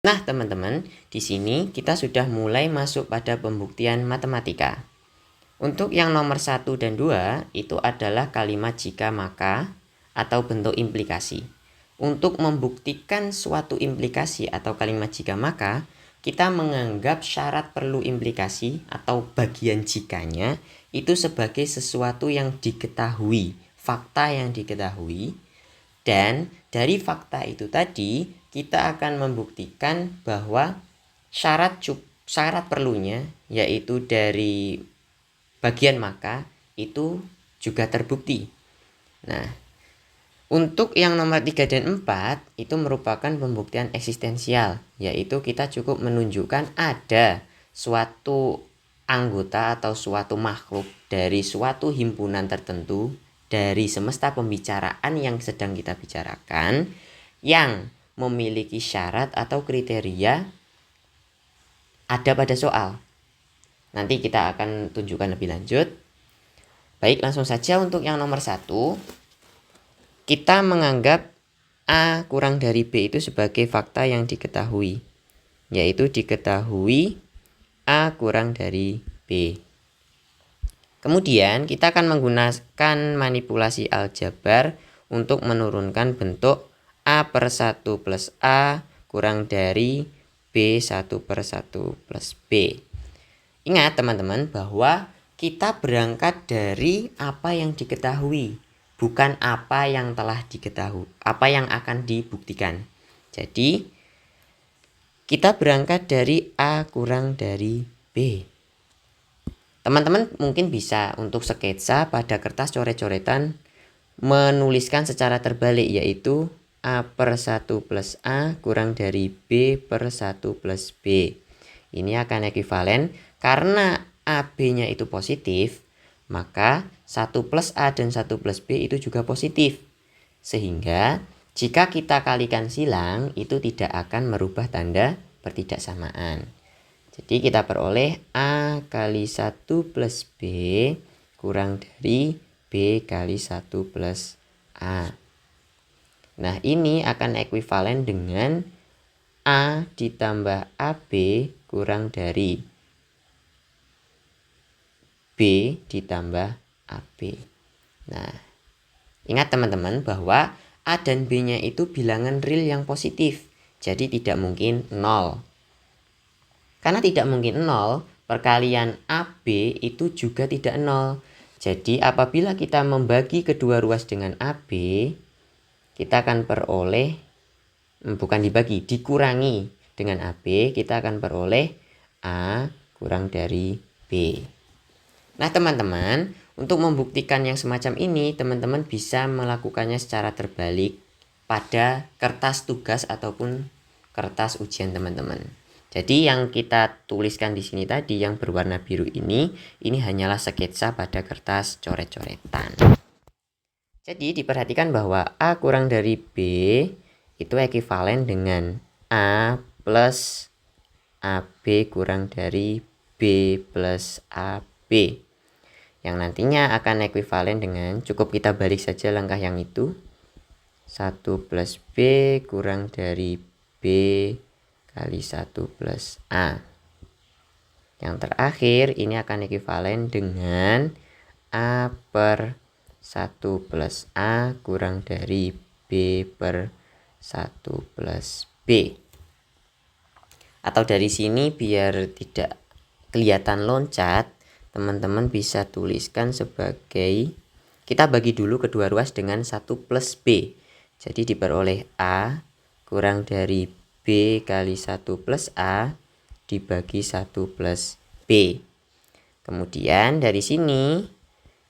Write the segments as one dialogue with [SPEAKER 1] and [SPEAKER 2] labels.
[SPEAKER 1] Nah, teman-teman, di sini kita sudah mulai masuk pada pembuktian matematika. Untuk yang nomor 1 dan 2 itu adalah kalimat jika maka atau bentuk implikasi. Untuk membuktikan suatu implikasi atau kalimat jika maka, kita menganggap syarat perlu implikasi atau bagian jikanya itu sebagai sesuatu yang diketahui, fakta yang diketahui. Dan dari fakta itu tadi, kita akan membuktikan bahwa syarat perlunya, yaitu dari bagian maka, itu juga terbukti. Nah, untuk yang nomor 3 dan 4 itu merupakan pembuktian eksistensial, yaitu kita cukup menunjukkan ada suatu anggota atau suatu makhluk dari suatu himpunan tertentu dari semesta pembicaraan yang sedang kita bicarakan yang memiliki syarat atau kriteria ada pada soal. Nanti kita akan tunjukkan lebih lanjut. Baik, langsung saja untuk yang nomor 1. Kita menganggap A kurang dari B itu sebagai fakta yang diketahui, yaitu diketahui A kurang dari B. Kemudian kita akan menggunakan manipulasi aljabar untuk menurunkan bentuk A/1 plus A kurang dari B1/1 plus B. Ingat teman-teman bahwa kita berangkat dari apa yang diketahui, bukan apa yang telah diketahui, apa yang akan dibuktikan. Jadi kita berangkat dari A kurang dari B. Teman-teman mungkin bisa untuk sketsa pada kertas coret-coretan menuliskan secara terbalik, yaitu A/1 plus A kurang dari B/1 plus B. Ini akan ekuivalen karena AB-nya itu positif, maka 1 plus A dan 1 plus B itu juga positif. Sehingga jika kita kalikan silang itu tidak akan merubah tanda pertidaksamaan. Jadi kita peroleh A kali 1 plus B kurang dari B kali 1 plus A. Nah, ini akan ekuivalen dengan A ditambah AB kurang dari B ditambah AB. Nah, ingat teman-teman bahwa A dan B-nya itu bilangan real yang positif. Jadi tidak mungkin 0. Karena tidak mungkin 0, perkalian AB itu juga tidak 0. Jadi apabila kita membagi kedua ruas dengan AB, kita akan peroleh, bukan dibagi, dikurangi dengan AB, kita akan peroleh A kurang dari B. Nah teman-teman, untuk membuktikan yang semacam ini, teman-teman bisa melakukannya secara terbalik pada kertas tugas ataupun kertas ujian teman-teman. Jadi yang kita tuliskan di sini tadi yang berwarna biru ini hanyalah sketsa pada kertas coret-coretan. Jadi diperhatikan bahwa A kurang dari B itu ekuivalen dengan A plus AB kurang dari B plus AB. Yang nantinya akan ekuivalen dengan, cukup kita balik saja langkah yang itu, 1 plus B kurang dari B kali 1 plus A. Yang terakhir ini akan ekuivalen dengan A per 1 plus A kurang dari B per 1 plus B. Atau dari sini biar tidak kelihatan loncat, teman-teman bisa tuliskan sebagai, kita bagi dulu kedua ruas dengan 1 plus B. Jadi diperoleh A kurang dari B kali 1 plus A dibagi 1 plus B. Kemudian dari sini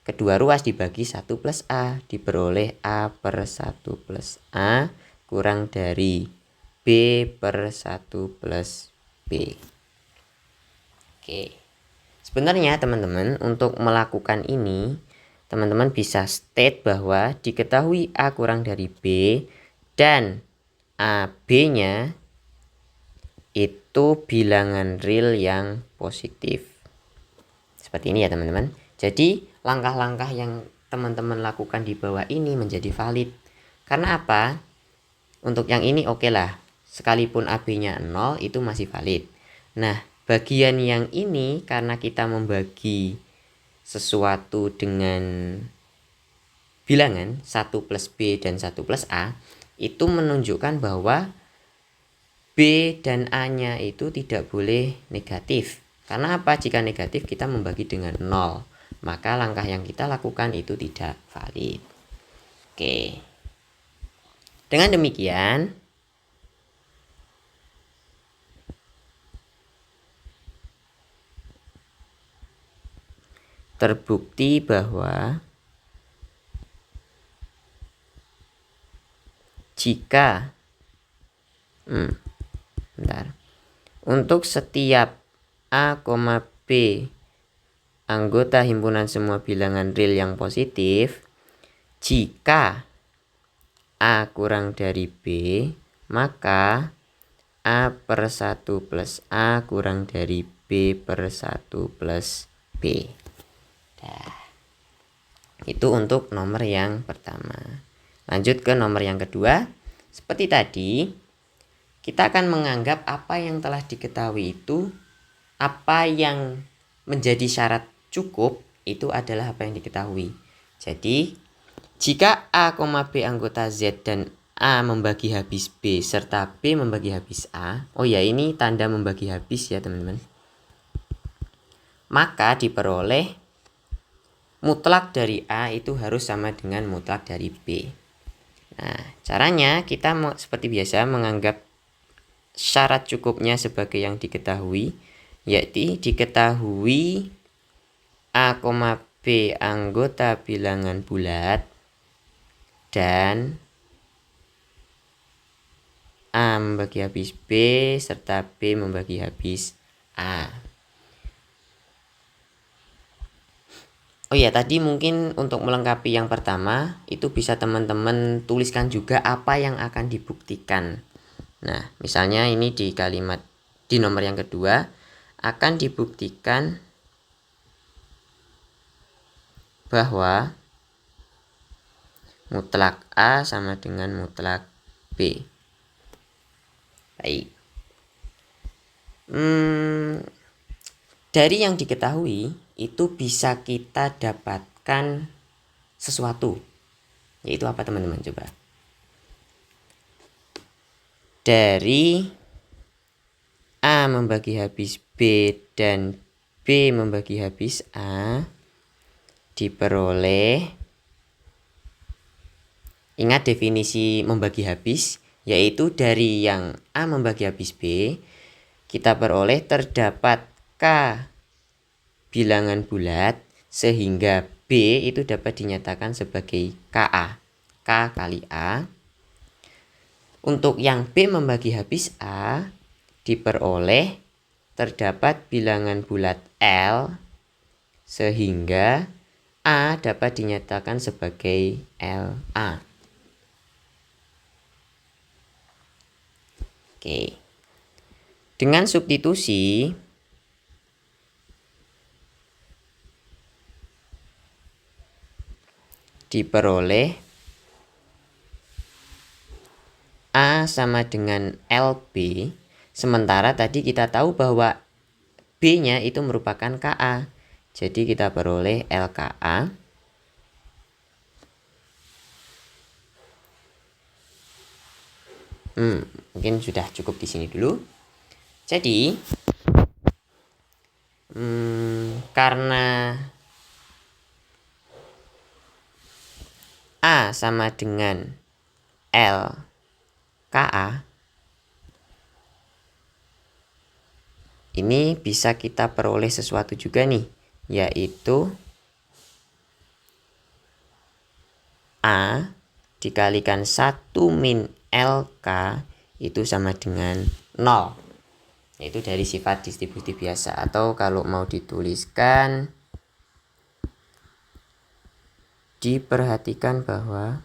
[SPEAKER 1] kedua ruas dibagi 1 plus A, diperoleh A per 1 plus A kurang dari B per 1 plus B. Oke. Sebenarnya teman-teman untuk melakukan ini, teman-teman bisa state bahwa diketahui A kurang dari B dan AB-nya itu bilangan real yang positif. Seperti ini ya teman-teman. Jadi langkah-langkah yang teman-teman lakukan di bawah ini menjadi valid. Karena apa? Untuk yang ini oke lah, sekalipun AB-nya 0 itu masih valid. Nah, bagian yang ini karena kita membagi sesuatu dengan bilangan 1 plus B dan 1 plus A, itu menunjukkan bahwa B dan A-nya itu tidak boleh negatif. Karena apa? Jika negatif kita membagi dengan 0, maka langkah yang kita lakukan itu tidak valid. Oke. Dengan demikian, terbukti bahwa jika untuk setiap A, B anggota himpunan semua bilangan real yang positif, jika A kurang dari B, maka A per 1 plus A kurang dari B per 1 plus B. Nah, itu untuk nomor yang pertama. Lanjut ke nomor yang kedua. Seperti tadi, kita akan menganggap apa yang telah diketahui itu, apa yang menjadi syarat cukup itu adalah apa yang diketahui. Jadi, jika A, B anggota Z dan A membagi habis B serta B membagi habis A, oh ya ini tanda membagi habis ya teman-teman, maka diperoleh mutlak dari A itu harus sama dengan mutlak dari B. Nah, caranya kita seperti biasa menganggap syarat cukupnya sebagai yang diketahui, yaitu diketahui A, B anggota bilangan bulat dan A membagi habis B serta B membagi habis A. Oh ya, tadi mungkin untuk melengkapi yang pertama itu bisa teman-teman tuliskan juga apa yang akan dibuktikan. Nah, misalnya ini di kalimat di nomor yang kedua akan dibuktikan bahwa mutlak A sama dengan mutlak B. Baik. Dari yang diketahui itu bisa kita dapatkan sesuatu. Yaitu apa teman-teman? Coba. Dari A membagi habis B dan B membagi habis A diperoleh, ingat definisi membagi habis, yaitu dari yang A membagi habis B kita peroleh terdapat K bilangan bulat sehingga B itu dapat dinyatakan sebagai KA. K kali A. Untuk yang B membagi habis A diperoleh terdapat bilangan bulat L sehingga A dapat dinyatakan sebagai LA. Oke. Dengan substitusi diperoleh A sama dengan LB, sementara tadi kita tahu bahwa B-nya itu merupakan KA. Jadi kita peroleh LKA. Mungkin sudah cukup di sini dulu. Jadi karena A sama dengan LKA, ini bisa kita peroleh sesuatu juga nih, yaitu A dikalikan 1 min LK itu sama dengan 0. Yaitu dari sifat distributif biasa, atau kalau mau dituliskan, diperhatikan bahwa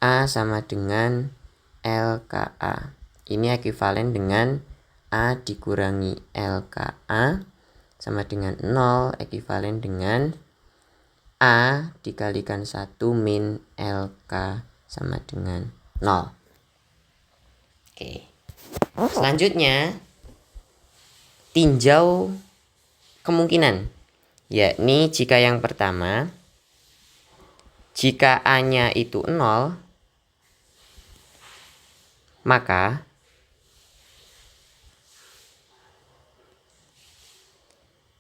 [SPEAKER 1] A sama dengan LKA. Ini ekuivalen dengan A dikurangi LKA sama dengan 0, ekuivalen dengan A dikalikan 1 min LK sama dengan 0. Oke. Selanjutnya, tinjau kemungkinan, yakni jika yang pertama, jika A-nya itu 0, maka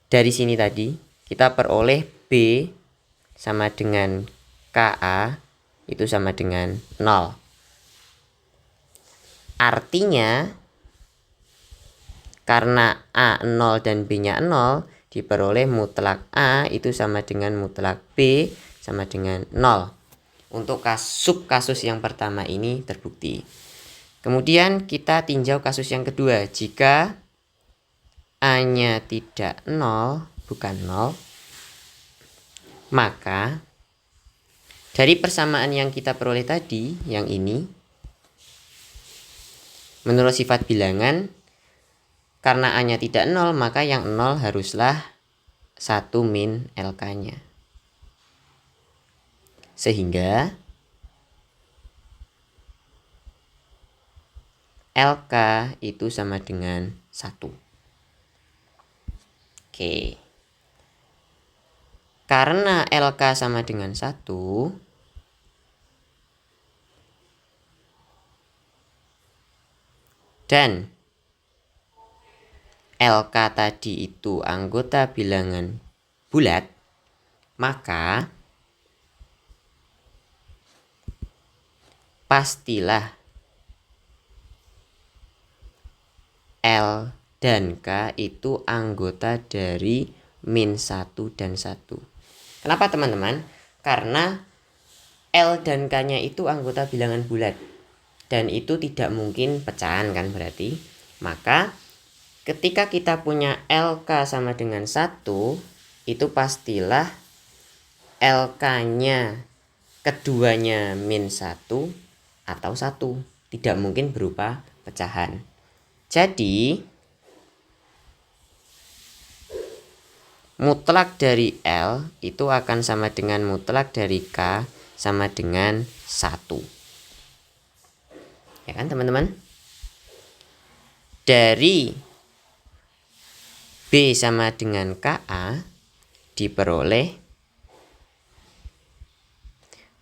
[SPEAKER 1] dari sini tadi kita peroleh B sama dengan KA itu sama dengan 0. Artinya karena A 0 dan B-nya 0, diperoleh mutlak A itu sama dengan mutlak B sama dengan 0. Untuk kasus yang pertama ini terbukti. Kemudian kita tinjau kasus yang kedua. Jika A-nya tidak 0, bukan 0, maka dari persamaan yang kita peroleh tadi, yang ini, menurut sifat bilangan, karena A-nya tidak 0, maka yang 0 haruslah 1 min LK-nya. Sehingga LK itu sama dengan 1. Oke. Karena LK sama dengan 1, dan LK tadi itu anggota bilangan bulat, maka pastilah L dan K itu anggota dari min 1 dan 1. Kenapa teman-teman? Karena L dan K-nya itu anggota bilangan bulat, dan itu tidak mungkin pecahan kan berarti. Maka ketika kita punya LK sama dengan 1, itu pastilah LK-nya keduanya min 1 atau 1. Tidak mungkin berupa pecahan. Jadi mutlak dari L itu akan sama dengan mutlak dari K sama dengan 1. Ya kan teman-teman? Dari B sama dengan KA diperoleh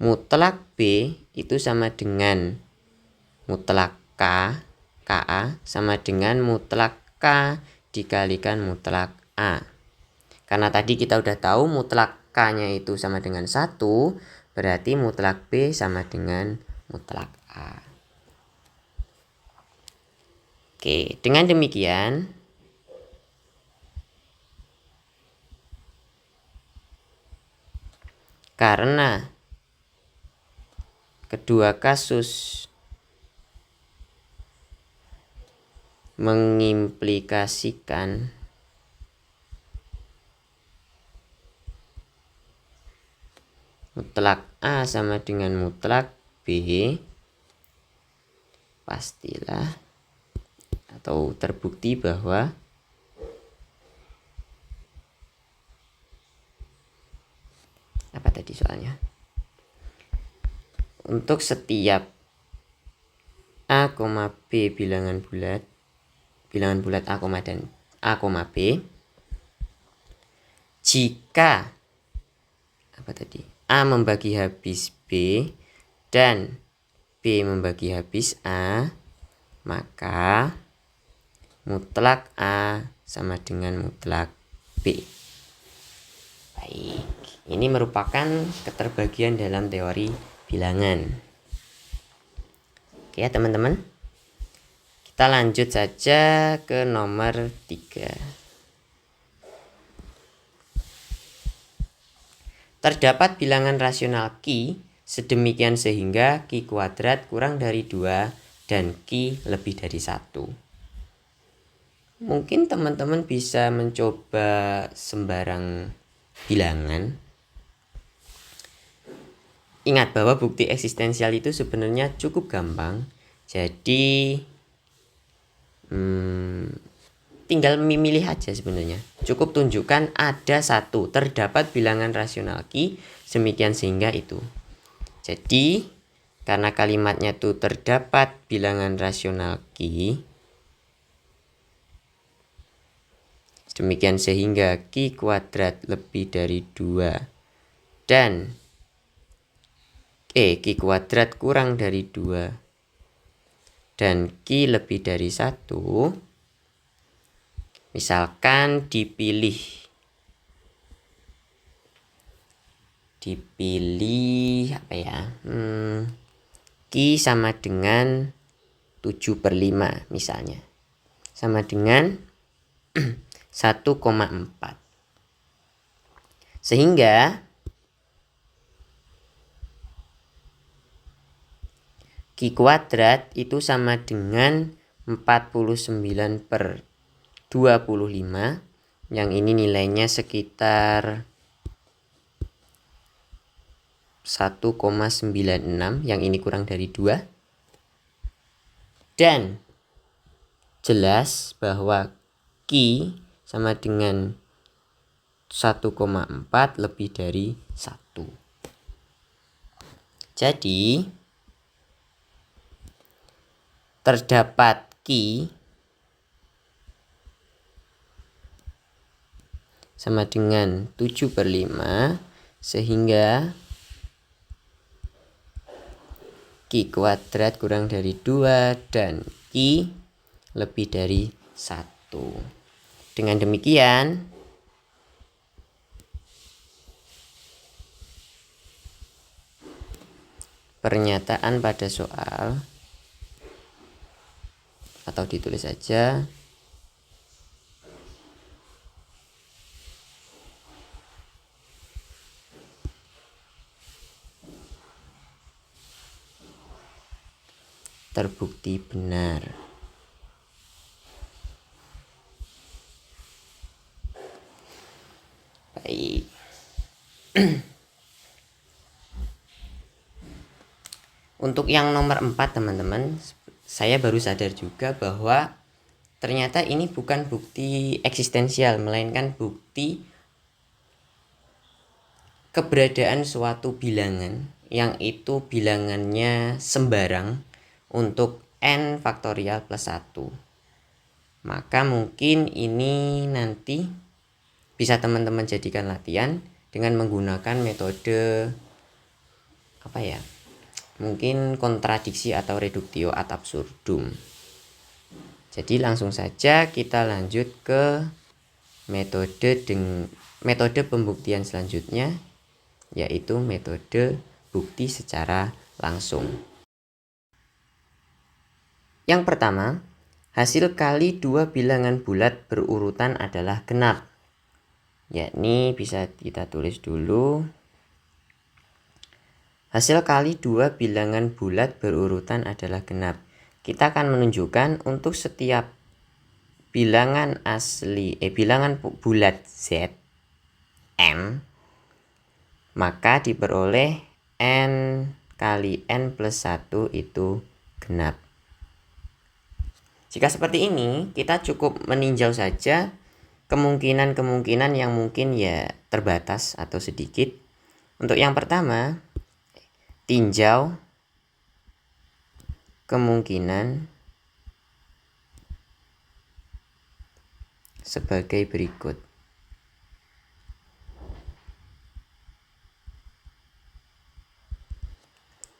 [SPEAKER 1] mutlak B itu sama dengan mutlak K, KA sama dengan mutlak K dikalikan mutlak A. Karena tadi kita udah tahu mutlak K-nya itu sama dengan 1, berarti mutlak B sama dengan mutlak A. Oke, dengan demikian karena kedua kasus mengimplikasikan mutlak A sama dengan mutlak B, pastilah atau terbukti bahwa apa tadi soalnya? Untuk setiap A, B bilangan bulat A, dan A, B, jika apa tadi? A membagi habis B dan B membagi habis A, maka mutlak A sama dengan mutlak B. Baik, ini merupakan keterbagian dalam teori bilangan. Oke ya teman-teman, kita lanjut saja ke nomor 3. Terdapat bilangan rasional Q sedemikian sehingga Q kuadrat kurang dari 2 dan Q lebih dari 1. Mungkin teman-teman bisa mencoba sembarang bilangan. Ingat bahwa bukti eksistensial itu sebenarnya cukup gampang. Jadi tinggal memilih aja sebenarnya. Cukup tunjukkan ada satu, terdapat bilangan rasional Q, demikian sehingga itu. Jadi, karena kalimatnya tuh terdapat bilangan rasional Q, demikian sehingga Q kuadrat lebih dari 2 dan Q kuadrat kurang dari 2 dan Q lebih dari 1. Misalkan dipilih apa ya, Q sama dengan 7/5 misalnya, sama dengan 1,4. Sehingga Q kuadrat itu sama dengan 49/25, yang ini nilainya sekitar 1,96, yang ini kurang dari 2. Dan jelas bahwa Q sama dengan 1,4 lebih dari 1. Jadi terdapat Q sama dengan 7/5 sehingga Q kuadrat kurang dari 2 dan Q lebih dari 1. Dengan demikian pernyataan pada soal, atau ditulis saja, terbukti benar. Baik. Untuk yang nomor 4 teman-teman, saya baru sadar juga bahwa ternyata ini bukan bukti eksistensial, melainkan bukti keberadaan suatu bilangan yang itu bilangannya sembarang untuk n faktorial plus 1. Maka mungkin ini nanti bisa teman-teman jadikan latihan dengan menggunakan metode apa ya? Mungkin kontradiksi atau reduktio ad absurdum. Jadi langsung saja kita lanjut ke metode pembuktian selanjutnya, yaitu metode bukti secara langsung. Yang pertama, hasil kali dua bilangan bulat berurutan adalah genap. Yakni bisa kita tulis dulu. Hasil kali dua bilangan bulat berurutan adalah genap. Kita akan menunjukkan untuk setiap bilangan bulat Z n, maka diperoleh n kali n plus 1 itu genap. Jika seperti ini, kita cukup meninjau saja kemungkinan-kemungkinan yang mungkin ya terbatas atau sedikit. Untuk yang pertama, tinjau kemungkinan sebagai berikut.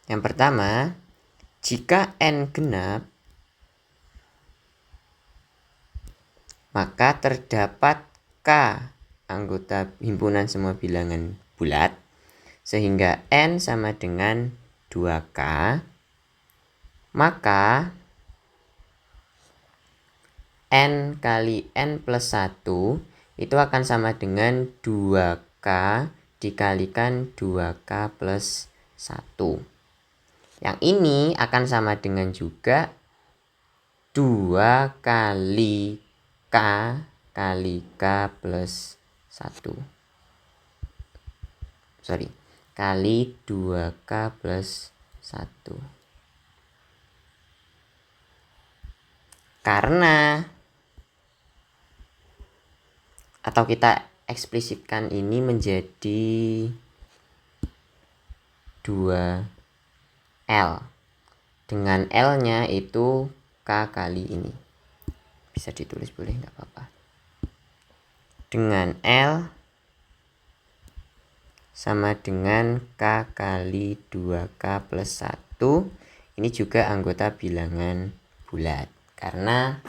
[SPEAKER 1] Yang pertama, jika n genap, maka terdapat K anggota himpunan semua bilangan bulat, sehingga n sama dengan 2K, maka n kali n plus 1 itu akan sama dengan 2K dikalikan 2K plus 1. Yang ini akan sama dengan juga 2 kali K kali K plus 1. Kali 2K plus 1. Karena atau kita eksplisitkan ini menjadi 2L. Dengan L-nya itu K kali ini. Bisa ditulis boleh, nggak apa-apa. Dengan L sama dengan K kali 2K plus 1. Ini juga anggota bilangan bulat. Karena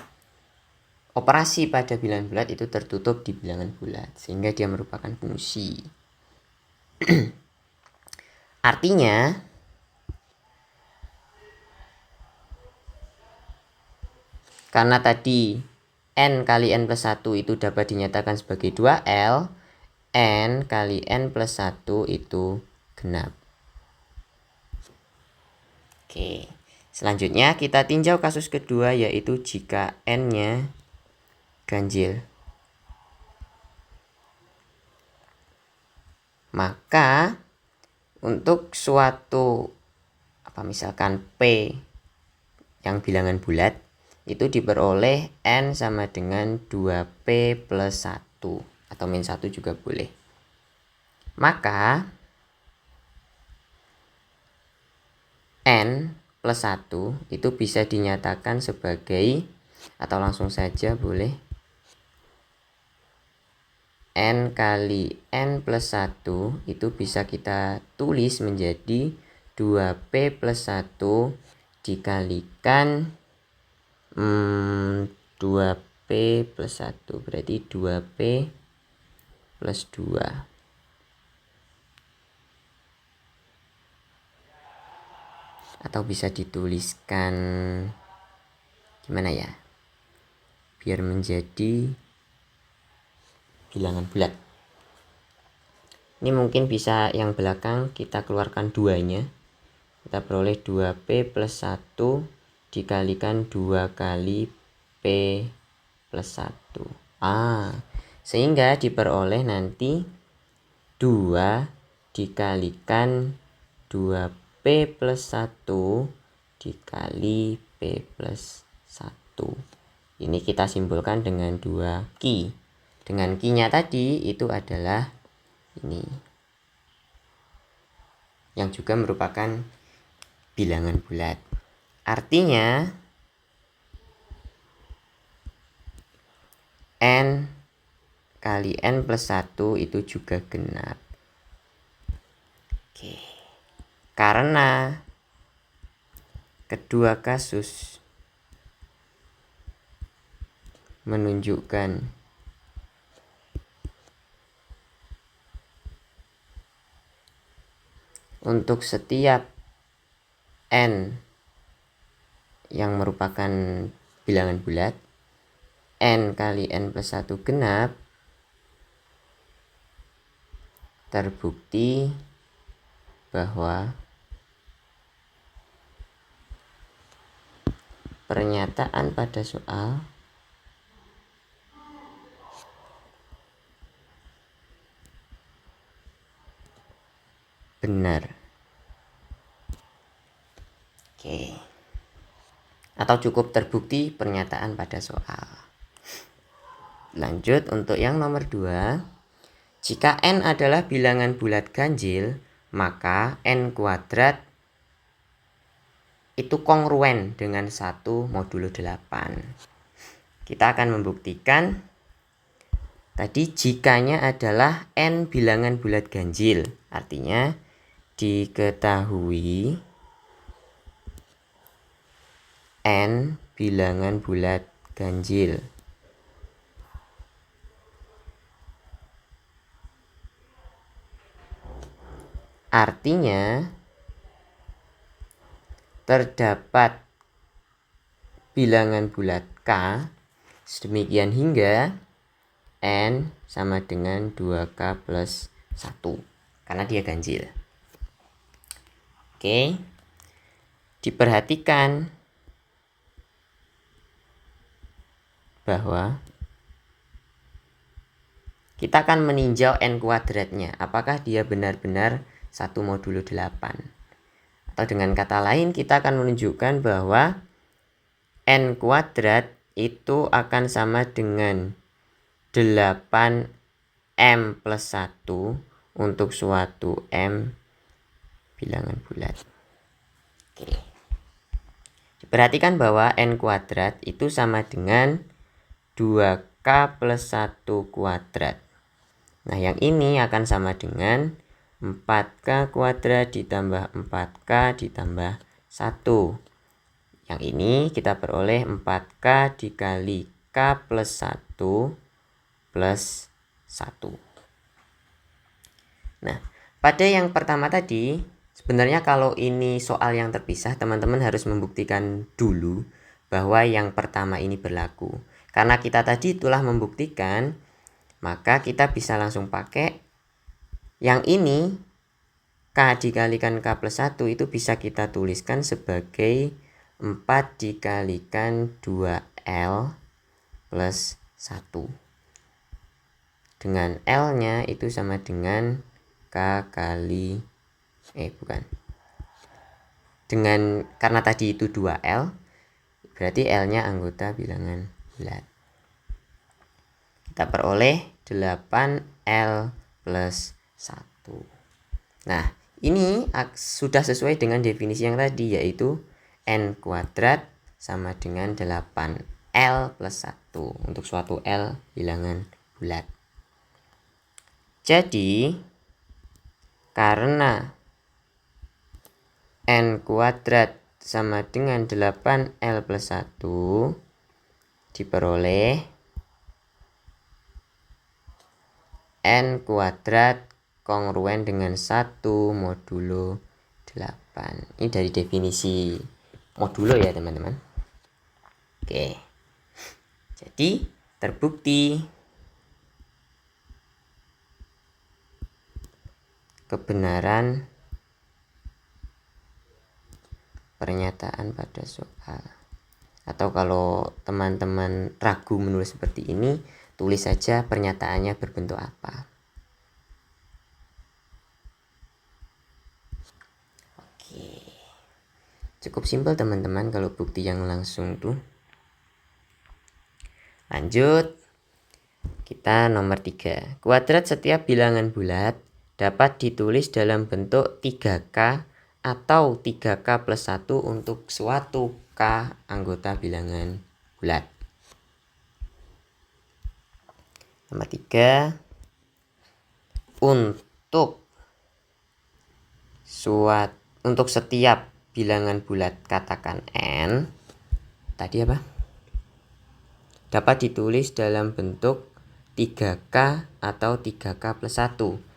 [SPEAKER 1] operasi pada bilangan bulat itu tertutup di bilangan bulat. Sehingga dia merupakan fungsi. Artinya, karena tadi N kali N plus 1 itu dapat dinyatakan sebagai 2L, N kali N plus 1 itu genap. Oke, selanjutnya kita tinjau kasus kedua, yaitu jika N-nya ganjil. Maka untuk suatu misalkan P yang bilangan bulat itu diperoleh N sama dengan 2P plus 1 atau min 1 juga boleh. Maka N plus 1 itu bisa dinyatakan sebagai, atau langsung saja boleh, N kali N plus 1 itu bisa kita tulis menjadi 2P plus 1 dikalikan 2P plus 1, berarti 2P plus 2. Atau bisa dituliskan gimana ya, biar menjadi bilangan bulat. Ini mungkin bisa yang belakang kita keluarkan 2-nya. Kita peroleh 2P plus 1 dikalikan 2 kali P plus 1. Sehingga diperoleh nanti 2 dikalikan 2P plus 1 dikali P plus 1. Ini kita simpulkan dengan 2 Q. Dengan Q-nya tadi itu adalah ini, yang juga merupakan bilangan bulat. Artinya N kali N plus 1 itu juga genap. Oke. Karena kedua kasus menunjukkan untuk setiap N yang merupakan bilangan bulat, N kali N plus 1 genap, terbukti bahwa pernyataan pada soal benar. Oke. Atau cukup terbukti pernyataan pada soal. Lanjut untuk yang nomor 2. Jika N adalah bilangan bulat ganjil, maka N kuadrat itu kongruen dengan 1 modulo 8. Kita akan membuktikan tadi jikanya adalah N bilangan bulat ganjil. Artinya diketahui N bilangan bulat ganjil. Artinya terdapat bilangan bulat K sedemikian hingga N sama dengan 2K plus 1 karena dia ganjil. Oke. Diperhatikan bahwa kita akan meninjau N kuadratnya. Apakah dia benar-benar 1 modulo 8? Atau dengan kata lain, kita akan menunjukkan bahwa N kuadrat itu akan sama dengan 8 M plus 1 untuk suatu M bilangan bulat. Oke. Perhatikan bahwa N kuadrat itu sama dengan 2K plus 1 kuadrat. Nah, yang ini akan sama dengan 4K kuadrat ditambah 4K ditambah 1. Yang ini kita peroleh 4K dikali K plus 1 plus 1. Nah, pada yang pertama tadi, sebenarnya kalau ini soal yang terpisah, teman-teman harus membuktikan dulu bahwa yang pertama ini berlaku. Karena kita tadi telah membuktikan, maka kita bisa langsung pakai yang ini, K dikalikan K plus 1 itu bisa kita tuliskan sebagai 4 dikalikan 2L plus 1. Dengan L-nya itu sama dengan K kali karena tadi itu 2L, berarti L-nya anggota bilangan bulat. Kita peroleh 8L plus 1. Nah, ini sudah sesuai dengan definisi yang tadi, yaitu N kuadrat sama dengan 8L plus 1 untuk suatu L bilangan bulat. Jadi, karena N kuadrat sama dengan 8L plus 1, diperoleh N kuadrat kongruen dengan 1 modulo 8. Ini dari definisi modulo ya teman-teman. Oke. Jadi terbukti kebenaran pernyataan pada soal. Atau kalau teman-teman ragu menulis seperti ini, tulis saja pernyataannya berbentuk apa. Oke. Cukup simpel teman-teman kalau bukti yang langsung tuh. Lanjut. Kita nomor 3. Kuadrat setiap bilangan bulat dapat ditulis dalam bentuk 3K atau 3K plus 1 untuk suatu K anggota bilangan bulat. Nomor 3. Untuk setiap bilangan bulat katakan N, tadi apa? Dapat ditulis dalam bentuk 3K atau 3K plus 1.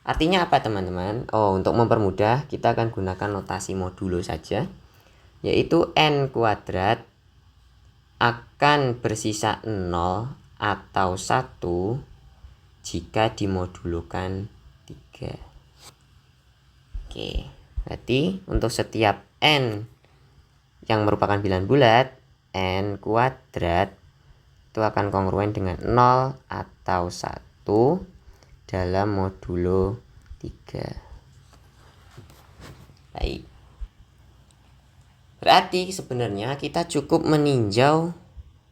[SPEAKER 1] Artinya apa teman-teman? Untuk mempermudah kita akan gunakan notasi modulo saja, yaitu N kuadrat akan bersisa 0 atau 1 jika dimodulokan 3. Oke, berarti untuk setiap N yang merupakan bilangan bulat, N kuadrat itu akan kongruen dengan 0 atau 1 dalam modulo 3. Baik. Berarti sebenarnya kita cukup meninjau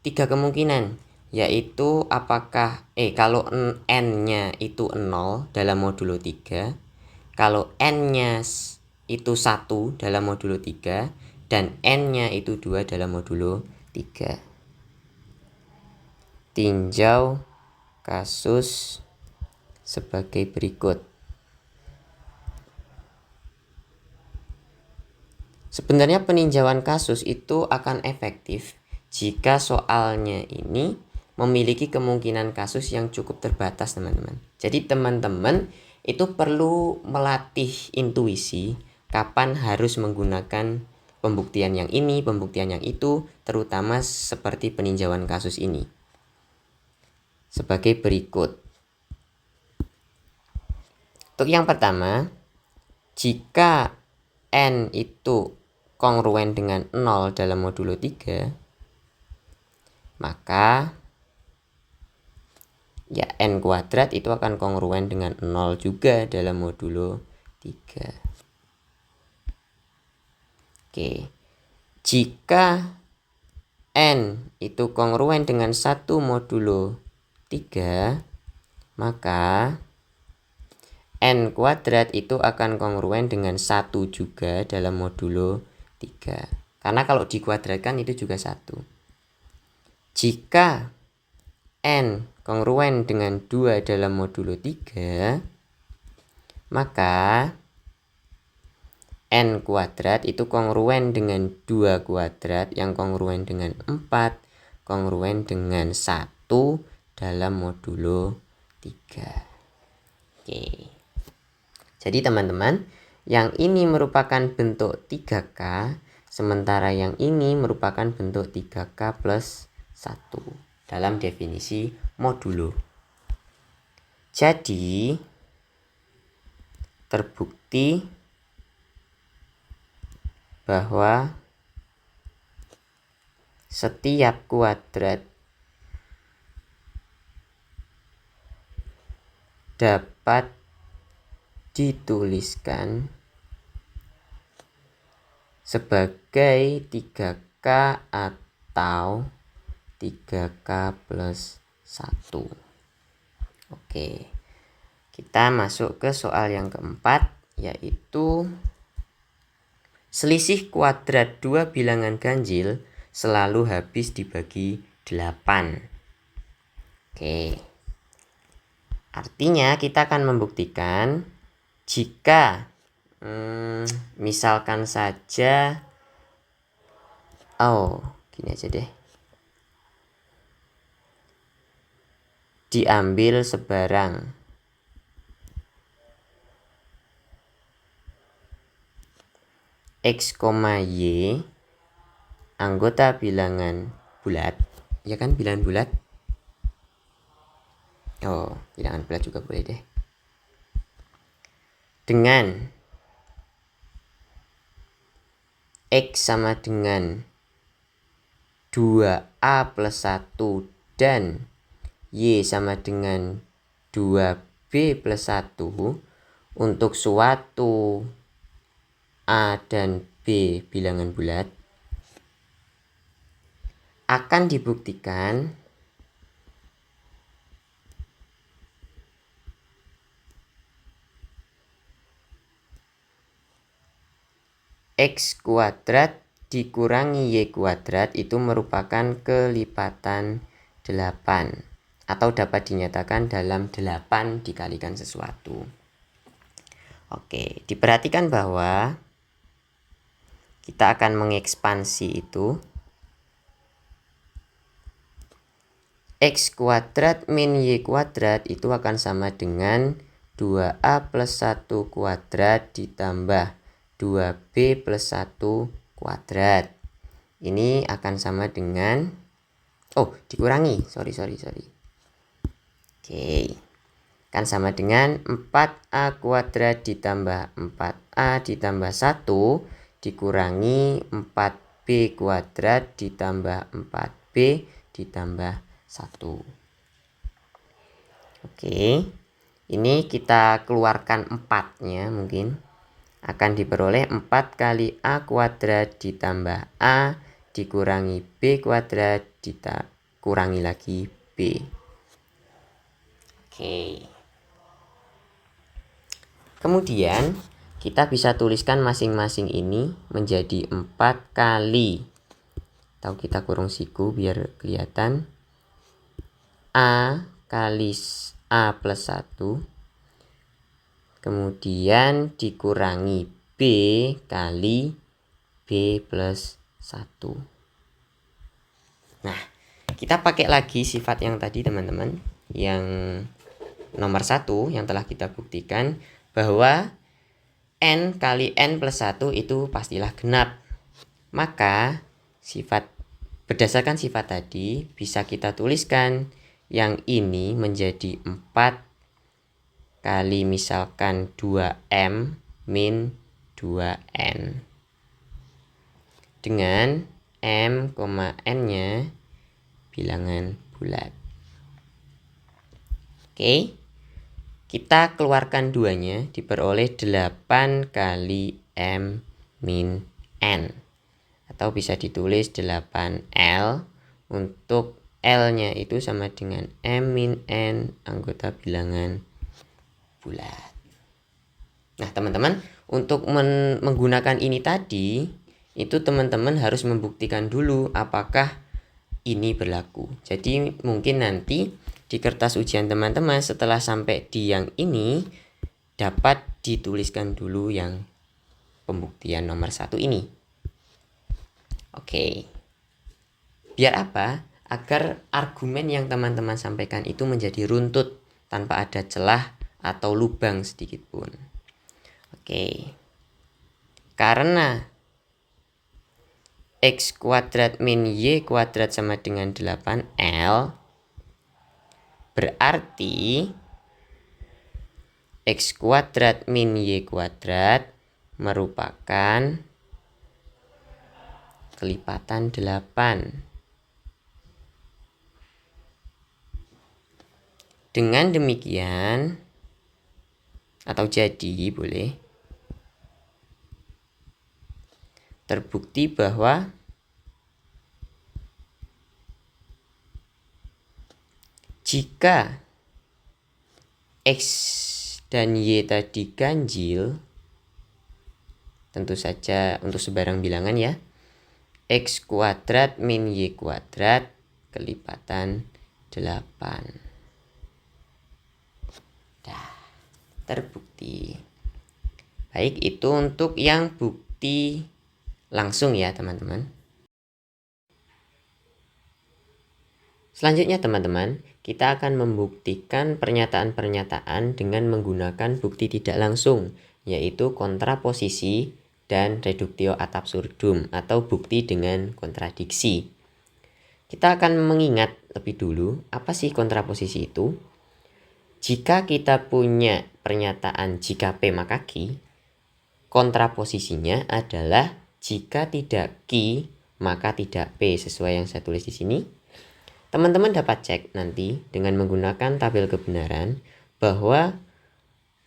[SPEAKER 1] 3 kemungkinan, yaitu apakah kalau N-nya itu 0 dalam modulo 3, kalau N-nya itu 1 dalam modulo 3, dan N-nya itu 2 dalam modulo 3. Tinjau kasus sebagai berikut. Sebenarnya peninjauan kasus itu akan efektif jika soalnya ini memiliki kemungkinan kasus yang cukup terbatas teman-teman. Jadi teman-teman itu perlu melatih intuisi kapan harus menggunakan pembuktian yang ini, pembuktian yang itu, terutama seperti peninjauan kasus ini. Sebagai berikut. Untuk yang pertama, jika N itu kongruen dengan 0 dalam modulo 3, maka ya N kuadrat itu akan kongruen dengan 0 juga dalam modulo 3. Oke. Jika N itu kongruen dengan 1 modulo 3, maka N kuadrat itu akan kongruen dengan 1 juga dalam modulo 3. Karena kalau dikuadratkan itu juga 1. Jika N kongruen dengan 2 dalam modulo 3, maka N kuadrat itu kongruen dengan 2 kuadrat yang kongruen dengan 4, kongruen dengan 1 dalam modulo 3. Oke. Jadi teman-teman, yang ini merupakan bentuk 3K, sementara yang ini merupakan bentuk 3K plus 1 dalam definisi modulo. Jadi, terbukti bahwa setiap kuadrat dapat dituliskan sebagai 3K atau 3K plus 1. Oke, kita masuk ke soal yang keempat, yaitu selisih kuadrat 2 bilangan ganjil selalu habis dibagi 8. Oke, artinya kita akan membuktikan jika misalkan saja, gini aja deh, diambil sebarang X, Y anggota bilangan bulat, ya kan, bilangan bulat. Bilangan bulat juga boleh deh. Dengan X sama dengan 2A plus 1 dan Y sama dengan 2B plus 1 untuk suatu A dan B bilangan bulat, akan dibuktikan X kuadrat dikurangi Y kuadrat itu merupakan kelipatan 8 atau dapat dinyatakan dalam 8 dikalikan sesuatu. Oke, diperhatikan bahwa kita akan mengekspansi itu X kuadrat min Y kuadrat itu akan sama dengan 2A plus 1 kuadrat ditambah 2B plus 1 kuadrat. Ini akan sama dengan, dikurangi, sorry. Oke, akan sama dengan 4A kuadrat ditambah 4A ditambah 1 dikurangi 4B kuadrat ditambah 4B ditambah 1. Oke, ini kita keluarkan 4-nya, mungkin akan diperoleh 4 kali A kuadrat ditambah A dikurangi B kuadrat dikurangi lagi B. Oke. Kemudian kita bisa tuliskan masing-masing ini menjadi 4 kali, atau kita kurung siku biar kelihatan, A kali A plus 1 kemudian dikurangi B kali B plus 1. Nah, kita pakai lagi sifat yang tadi teman-teman, yang nomor 1 yang telah kita buktikan bahwa N kali N plus 1 itu pastilah genap. Maka berdasarkan sifat tadi bisa kita tuliskan yang ini menjadi 4 kali misalkan 2M min 2N dengan M, N-nya bilangan bulat. Oke, kita keluarkan 2-nya diperoleh 8 kali M min N, atau bisa ditulis 8L untuk L-nya itu sama dengan M min N anggota bilangan bulat. Nah, teman-teman, untuk menggunakan ini tadi, itu teman-teman harus membuktikan dulu apakah ini berlaku. Jadi mungkin nanti di kertas ujian teman-teman setelah sampai di yang ini dapat dituliskan dulu yang pembuktian nomor 1 ini. Oke. Biar apa? Agar argumen yang teman-teman sampaikan itu menjadi runtut tanpa ada celah atau lubang sedikit pun. Oke. Karena X kuadrat min Y kuadrat sama dengan 8L, berarti X kuadrat min Y kuadrat merupakan kelipatan 8. Dengan demikian, atau jadi boleh, terbukti bahwa jika X dan Y tadi ganjil, tentu saja untuk sebarang bilangan ya, X kuadrat min Y kuadrat kelipatan 8. Dah, terbukti. Baik, itu untuk yang bukti langsung ya teman-teman. Selanjutnya teman-teman, kita akan membuktikan pernyataan-pernyataan dengan menggunakan bukti tidak langsung, yaitu kontraposisi dan reductio ad absurdum atau bukti dengan kontradiksi. Kita akan mengingat lebih dulu apa sih kontraposisi itu. Jika kita punya pernyataan jika P maka Q, kontraposisinya adalah jika tidak Q maka tidak P, sesuai yang saya tulis di sini. Teman-teman dapat cek nanti dengan menggunakan tabel kebenaran bahwa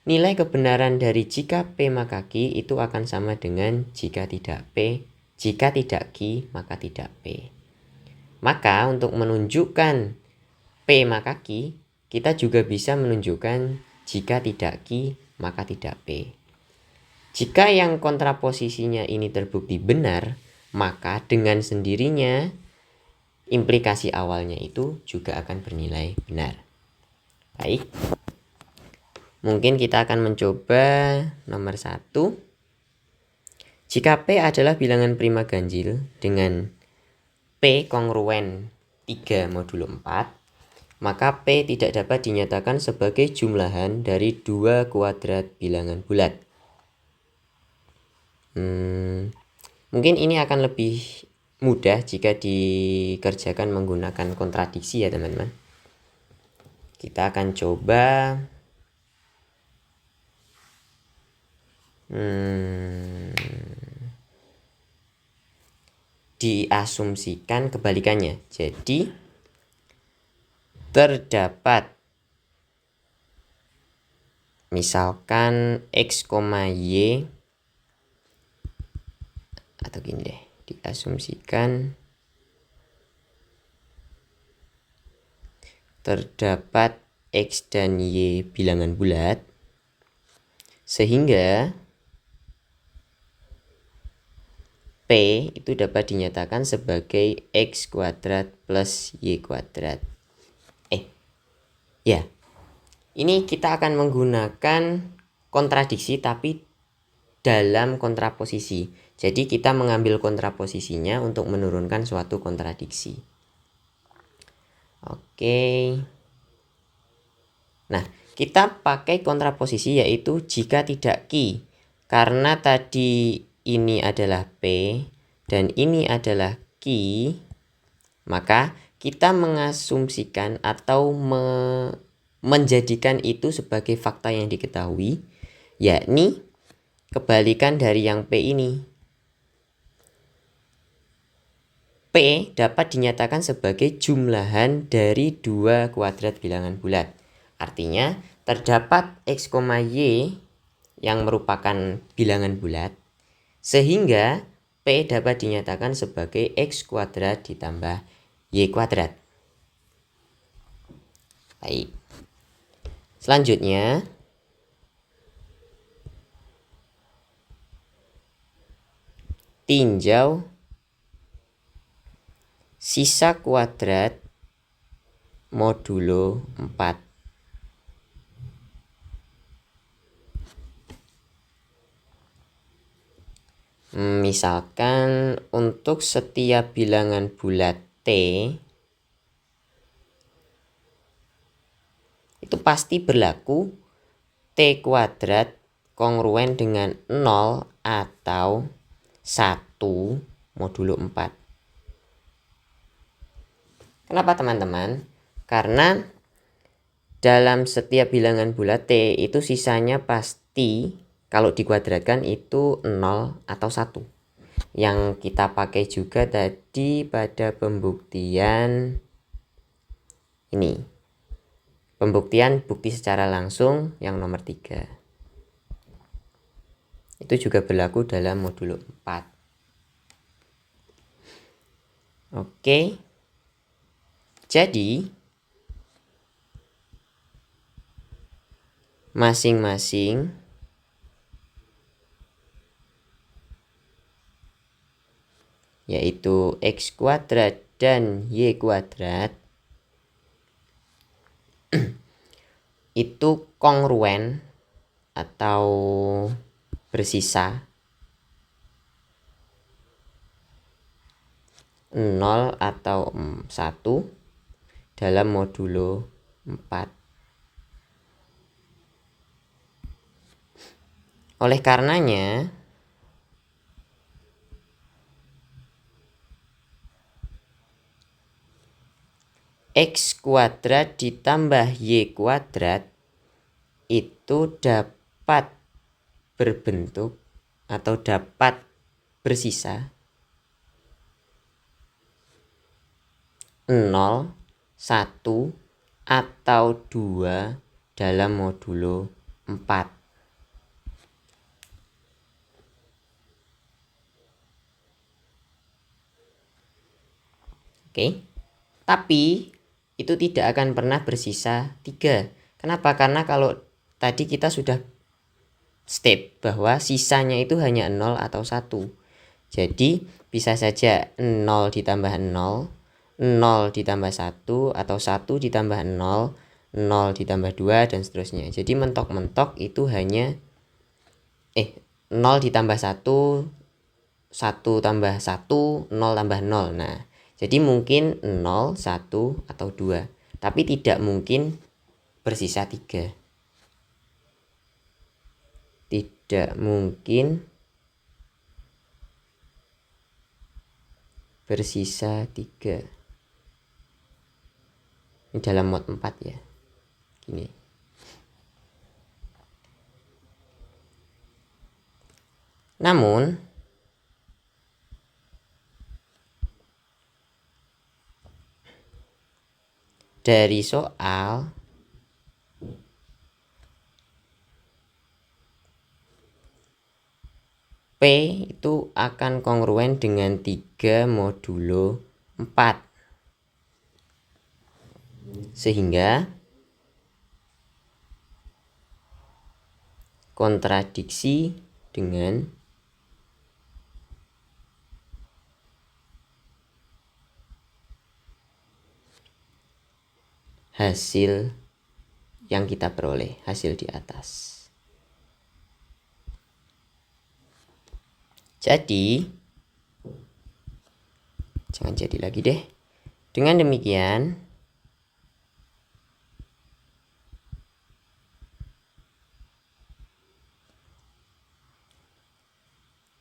[SPEAKER 1] nilai kebenaran dari jika P maka Q itu akan sama dengan jika tidak P, jika tidak Q maka tidak P. Maka untuk menunjukkan P maka Q, kita juga bisa menunjukkan jika tidak Q maka tidak P. Jika yang kontraposisinya ini terbukti benar, maka dengan sendirinya implikasi awalnya itu juga akan bernilai benar. Baik. Mungkin kita akan mencoba nomor 1. Jika P adalah bilangan prima ganjil dengan P kongruen 3 modulo 4, maka P tidak dapat dinyatakan sebagai jumlahan dari 2 kuadrat bilangan bulat. Mungkin ini akan lebih mudah jika dikerjakan menggunakan kontradiksi ya teman-teman. Kita akan coba diasumsikan kebalikannya. Jadi terdapat misalkan X, Y, atau gini deh, diasumsikan terdapat X dan Y bilangan bulat, sehingga P itu dapat dinyatakan sebagai X kuadrat plus Y kuadrat. Ya, ini kita akan menggunakan kontradiksi tapi dalam kontraposisi. Jadi kita mengambil kontraposisinya untuk menurunkan suatu kontradiksi. Oke. Nah, kita pakai kontraposisi yaitu jika tidak Q. Karena tadi ini adalah P dan ini adalah Q, maka kita mengasumsikan atau menjadikan itu sebagai fakta yang diketahui, yakni kebalikan dari yang P ini. P dapat dinyatakan sebagai jumlahan dari 2 kuadrat bilangan bulat. Artinya terdapat X, Y yang merupakan bilangan bulat, sehingga P dapat dinyatakan sebagai X kuadrat ditambah Y kuadrat. Baik. Selanjutnya tinjau sisa kuadrat modulo 4. Misalkan untuk setiap bilangan bulat T itu pasti berlaku T kuadrat kongruen dengan 0 atau 1 modulo 4. Kenapa teman-teman? Karena dalam setiap bilangan bulat T itu sisanya pasti kalau dikuadratkan itu 0 atau 1. Yang kita pakai juga tadi pada pembuktian ini. Pembuktian bukti secara langsung yang nomor 3. Itu juga berlaku dalam modulo 4. Oke. Jadi masing-masing yaitu X kuadrat dan Y kuadrat itu kongruen atau bersisa 0 atau 1 dalam modulo 4. Oleh karenanya X kuadrat ditambah Y kuadrat itu dapat berbentuk atau dapat bersisa 0, 1, atau 2 dalam modulo 4. Oke. Tapi itu tidak akan pernah bersisa 3. Kenapa? Karena kalau tadi kita sudah state bahwa sisanya itu hanya 0 atau 1. Jadi bisa saja 0 ditambah 0, 0 ditambah 1, atau 1 ditambah 0, 0 ditambah 2, dan seterusnya. Jadi mentok-mentok itu hanya 0 ditambah 1, 1 tambah 1, 0 tambah 0. Nah, jadi mungkin 0, 1, atau 2. Tapi tidak mungkin bersisa 3. Tidak mungkin bersisa 3. Ini dalam mod 4 ya. Gini. Namun dari soal P itu akan kongruen dengan 3 modulo 4. Sehingga kontradiksi dengan hasil yang kita peroleh, hasil di atas. Jadi jangan jadi lagi deh. Dengan demikian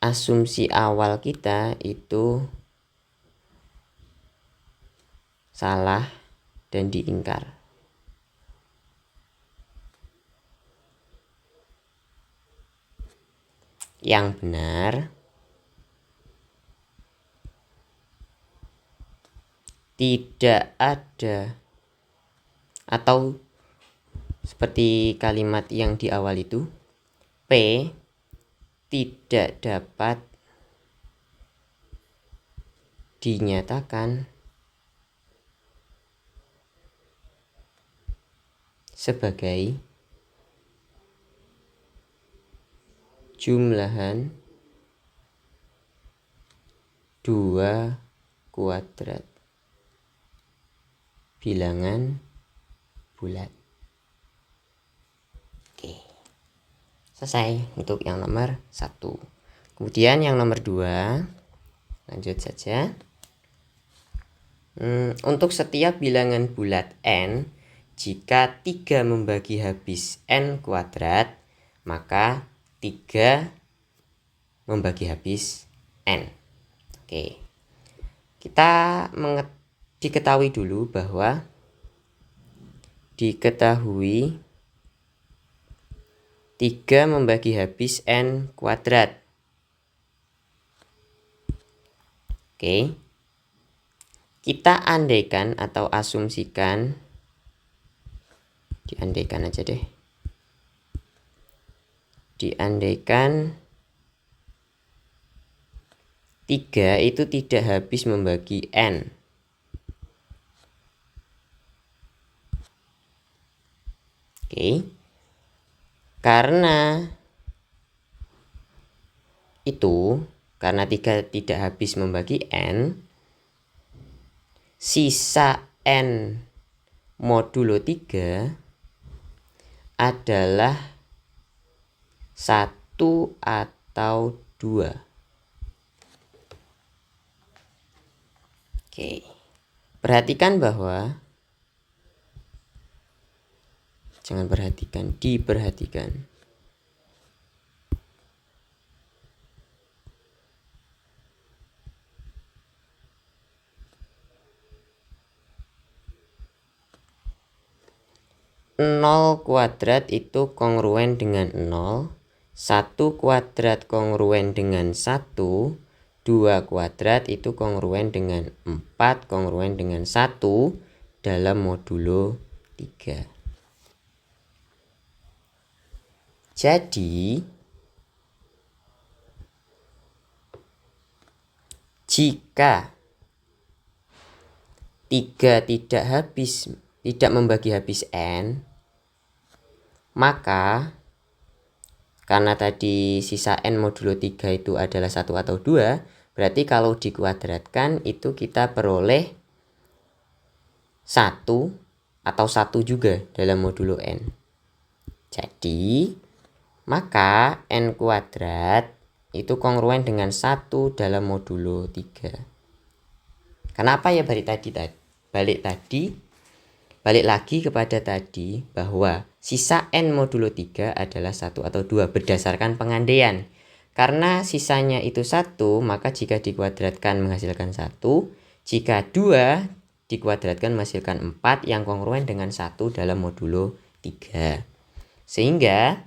[SPEAKER 1] asumsi awal kita itu salah dan diingkar. Yang benar tidak ada, atau seperti kalimat yang di awal itu, P tidak dapat dinyatakan sebagai jumlahan 2 kuadrat bilangan bulat. Oke. Selesai untuk yang nomor 1. Kemudian yang nomor 2, lanjut saja. Untuk setiap bilangan bulat n, jika 3 membagi habis n kuadrat, maka 3 membagi habis n. Oke. Kita diketahui dulu bahwa diketahui 3 membagi habis n kuadrat. Oke. Kita andaikan atau asumsikan, diandaikan aja deh. Diandaikan 3 itu tidak habis membagi n. Oke. Karena 3 tidak habis membagi n, sisa n modulo 3 adalah 1 atau 2. Oke. Perhatikan bahwa, jangan perhatikan, diperhatikan. Nol kuadrat itu kongruen dengan 0, 1 kuadrat kongruen dengan 1, 2 kuadrat itu kongruen dengan 4, kongruen dengan 1 dalam modulo 3. Jadi, jika 3 tidak membagi habis n, maka karena tadi sisa n modulo 3 itu adalah 1 atau 2, berarti kalau dikuadratkan itu kita peroleh 1 atau 1 juga dalam modulo n. Jadi, maka n kuadrat itu kongruen dengan 1 dalam modulo 3. Kenapa ya balik lagi kepada tadi bahwa sisa n modulo 3 adalah 1 atau 2 berdasarkan pengandaian. Karena sisanya itu 1, maka jika dikuadratkan menghasilkan 1, jika 2 dikuadratkan menghasilkan 4 yang kongruen dengan 1 dalam modulo 3. Sehingga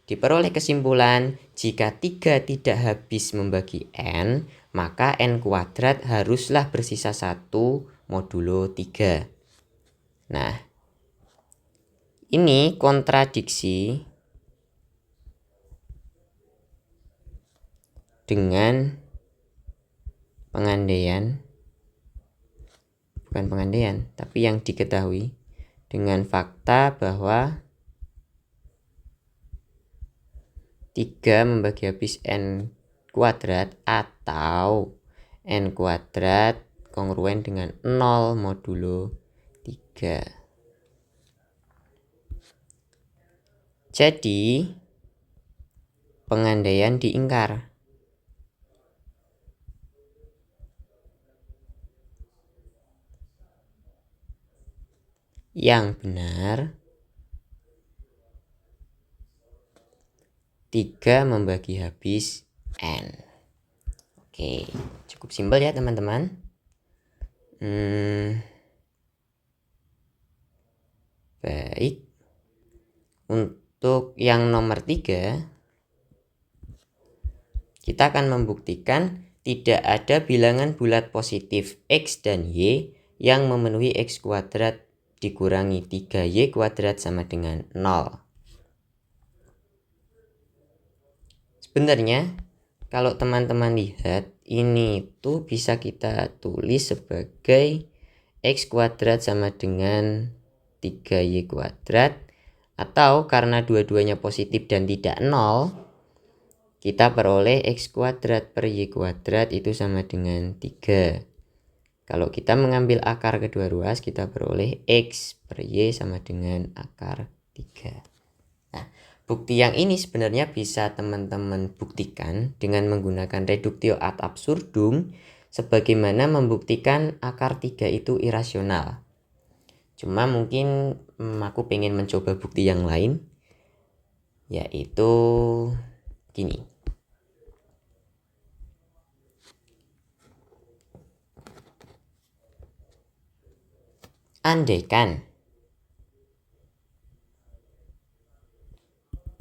[SPEAKER 1] diperoleh kesimpulan jika 3 tidak habis membagi n, maka n kuadrat haruslah bersisa 1 modulo 3. Nah, ini kontradiksi dengan bukan pengandaian, tapi yang diketahui dengan fakta bahwa 3 membagi habis n kuadrat atau n kuadrat kongruen dengan 0 modulo 3. Jadi, pengandaian diingkar. Yang benar 3 membagi habis n. Oke, cukup simpel ya teman-teman. Baik. Untuk yang nomor 3, kita akan membuktikan tidak ada bilangan bulat positif x dan y yang memenuhi x kuadrat dikurangi 3y kuadrat sama dengan 0. Sebenarnya kalau teman-teman lihat, ini tuh bisa kita tulis sebagai x kuadrat sama dengan 3y kuadrat Atau karena dua-duanya positif dan tidak 0, kita peroleh X kuadrat per Y kuadrat itu sama dengan 3. Kalau kita mengambil akar kedua ruas, kita peroleh X per Y sama dengan akar 3. Nah, bukti yang ini sebenarnya bisa teman-teman buktikan dengan menggunakan reduktio ad absurdum, sebagaimana membuktikan akar 3 itu irasional. Cuma mungkin aku pengen mencoba bukti yang lain, yaitu gini.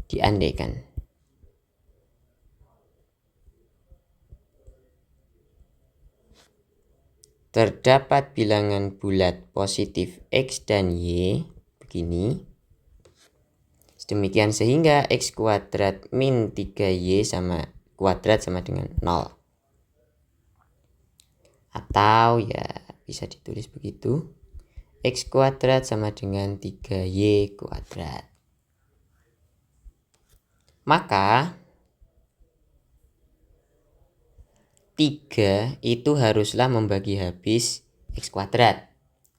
[SPEAKER 1] Diandaikan terdapat bilangan bulat positif X dan Y begini. Demikian sehingga X kuadrat min 3Y sama kuadrat sama dengan 0. Atau ya bisa ditulis begitu. X kuadrat sama dengan 3Y kuadrat. Maka 3 itu haruslah membagi habis X kuadrat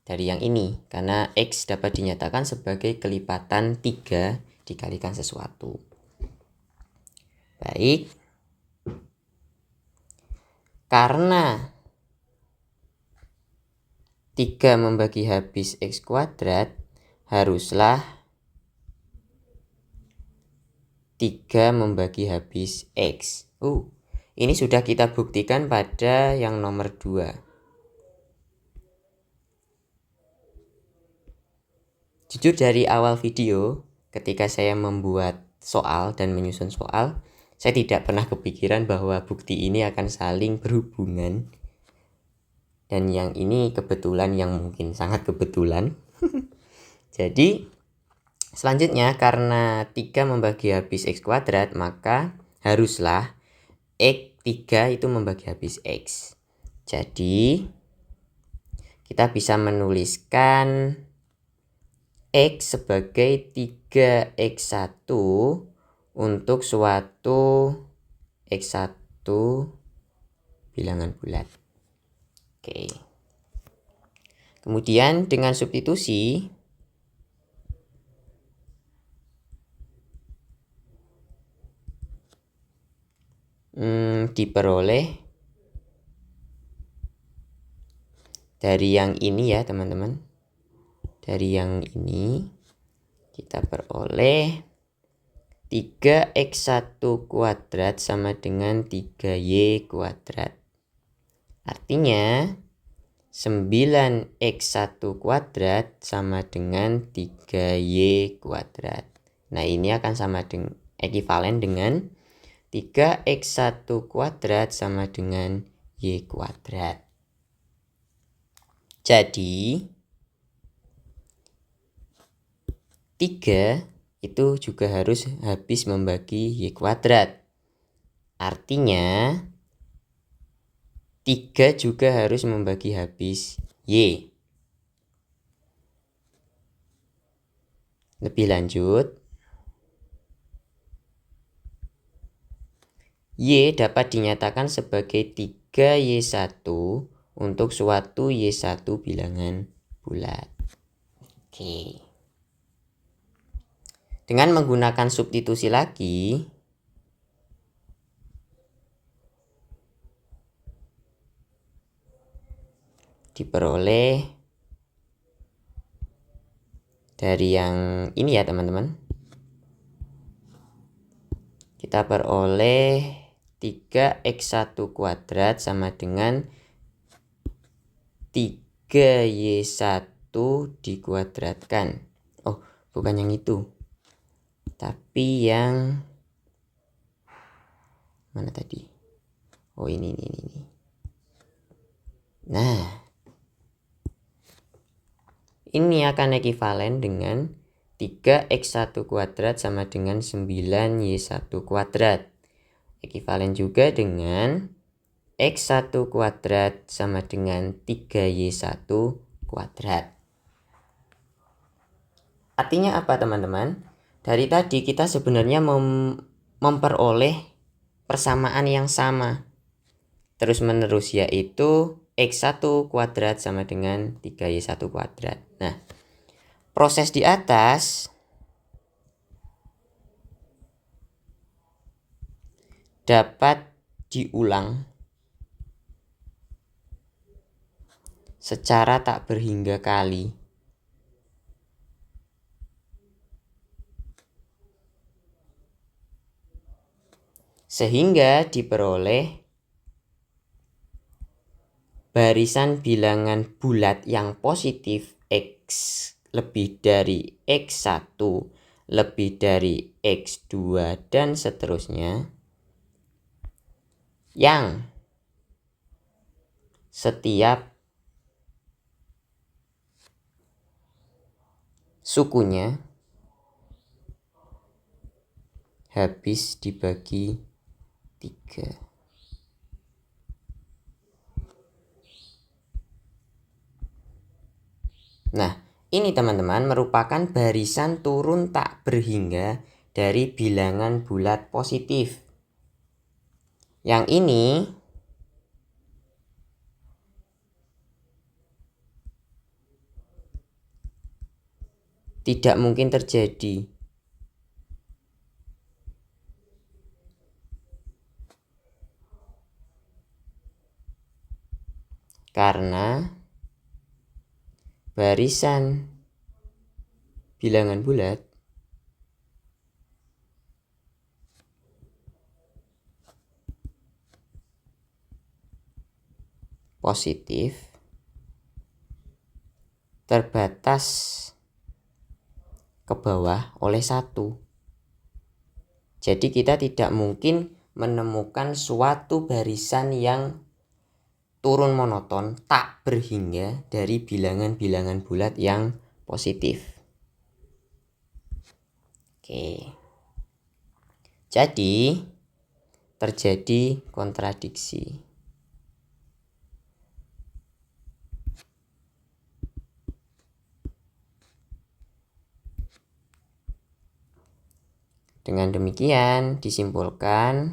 [SPEAKER 1] dari yang ini. Karena X dapat dinyatakan sebagai kelipatan 3 dikalikan sesuatu. Baik. Karena 3 membagi habis X kuadrat, haruslah 3 membagi habis X. Ini sudah kita buktikan pada yang nomor 2. Jujur dari awal video, ketika saya membuat soal dan menyusun soal, saya tidak pernah kepikiran bahwa bukti ini akan saling berhubungan. Dan yang ini kebetulan, yang mungkin sangat kebetulan. Jadi selanjutnya, karena 3 membagi habis X kuadrat, maka haruslah X3 itu membagi habis X. Jadi kita bisa menuliskan X sebagai 3X1 untuk suatu X1 bilangan bulat. Oke. Kemudian dengan substitusi diperoleh dari yang ini ya teman-teman. Dari yang ini kita peroleh 3X1 kuadrat sama dengan 3Y kuadrat. Artinya 9X1 kuadrat sama dengan 3Y kuadrat. Nah, ini akan sama dengan ekivalen dengan 3X1 kuadrat sama dengan Y kuadrat. Jadi 3 itu juga harus habis membagi Y kuadrat. Artinya 3 juga harus membagi habis Y. Lebih lanjut, Y dapat dinyatakan sebagai 3Y1 untuk suatu Y1 bilangan bulat. Oke. Dengan menggunakan substitusi lagi, diperoleh dari yang ini ya teman-teman. Kita peroleh 3X1 kuadrat sama dengan 3Y1 dikuadratkan. Oh, bukan yang itu. Tapi yang mana tadi? Oh, ini. Nah, ini akan ekivalen dengan 3X1 kuadrat sama dengan 9Y1 kuadrat. Ekivalen juga dengan X1 kuadrat sama dengan 3Y1 kuadrat. Artinya apa teman-teman? dari tadi kita sebenarnya memperoleh persamaan yang sama terus menerus, yaitu X1 kuadrat sama dengan 3Y1 kuadrat. Nah, proses di atas dapat diulang secara tak berhingga kali. Sehingga diperoleh barisan bilangan bulat yang positif X lebih dari X1 lebih dari X2 dan seterusnya, yang setiap sukunya habis dibagi 3. Nah, ini teman-teman merupakan barisan turun tak berhingga dari bilangan bulat positif. Yang ini tidak mungkin terjadi. Karena barisan bilangan bulat positif terbatas ke bawah oleh 1. Jadi kita tidak mungkin menemukan suatu barisan yang turun monoton tak berhingga dari bilangan-bilangan bulat yang positif. Oke. Jadi terjadi kontradiksi. Dengan demikian disimpulkan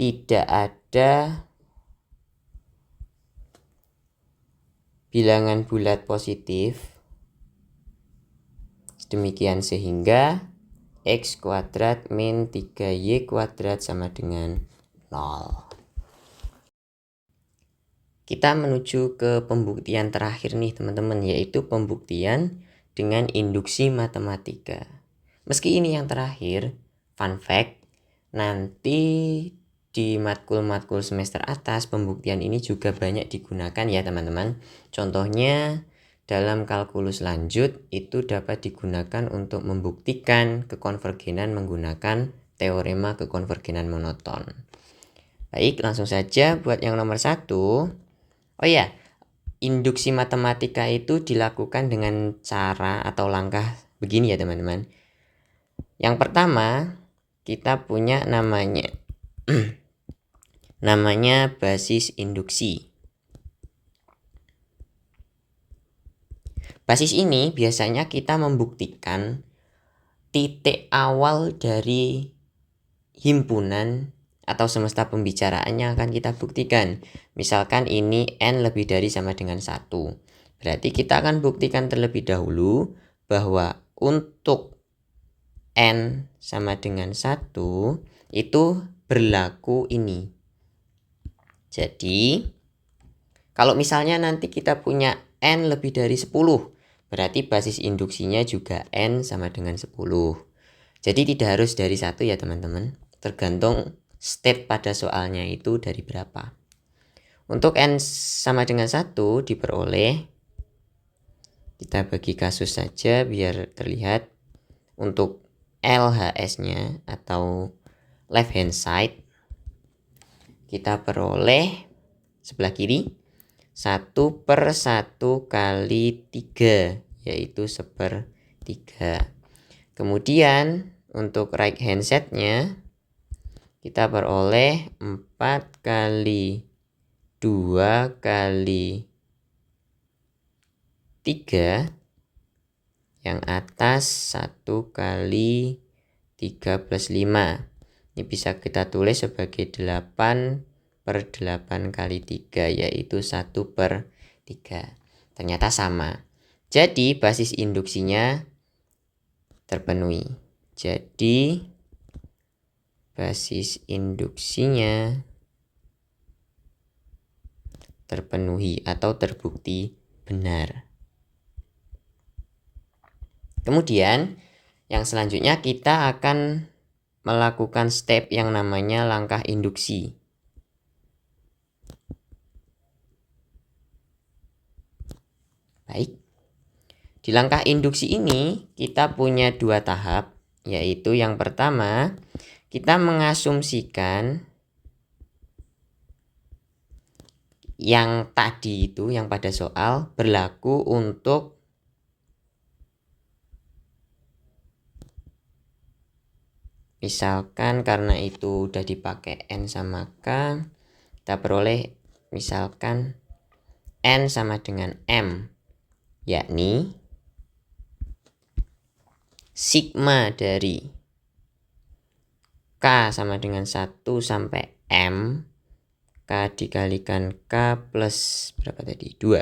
[SPEAKER 1] tidak ada bilangan bulat positif, demikian sehingga X kuadrat min 3Y kuadrat sama dengan 0. Kita menuju ke pembuktian terakhir nih teman-teman, yaitu pembuktian dengan induksi matematika. Meski ini yang terakhir, fun fact, nanti di matkul-matkul semester atas pembuktian ini juga banyak digunakan ya teman-teman. Contohnya dalam kalkulus lanjut itu dapat digunakan untuk membuktikan kekonvergenan menggunakan teorema kekonvergenan monoton. Baik, langsung saja buat yang nomor 1. Oh ya, induksi matematika itu dilakukan dengan cara atau langkah begini ya teman-teman. Yang pertama, kita punya namanya basis induksi. Basis ini biasanya kita membuktikan titik awal dari himpunan atau semesta pembicaraan yang akan kita buktikan. Misalkan ini N lebih dari sama dengan 1. Berarti kita akan buktikan terlebih dahulu bahwa untuk N sama dengan 1 itu berlaku ini. Jadi kalau misalnya nanti kita punya N lebih dari 10, berarti basis induksinya juga N sama dengan 10. Jadi tidak harus dari 1 ya teman-teman, tergantung step pada soalnya itu dari berapa. Untuk N sama dengan 1 diperoleh, kita bagi kasus saja biar terlihat. Untuk LHS-nya atau left hand side, kita peroleh sebelah kiri 1/1 kali 3, yaitu 1/3. Kemudian untuk right hand side-nya kita peroleh 4 kali 2 kali 3. Yang atas 1 kali 3 plus 5. Ini bisa kita tulis sebagai 8 per 8 kali 3, yaitu 1 per 3. Ternyata sama. Jadi basis induksinya terpenuhi. Jadi basis induksinya terpenuhi atau terbukti benar. Kemudian yang selanjutnya kita akan melakukan step yang namanya langkah induksi. Baik. Di langkah induksi ini kita punya 2 tahap, yaitu yang pertama kita mengasumsikan yang tadi itu, yang pada soal berlaku untuk misalkan karena itu udah dipakai N sama K, kita peroleh misalkan N sama dengan M, yakni sigma dari K sama dengan 1 sampai M, K dikalikan K plus berapa tadi? 2.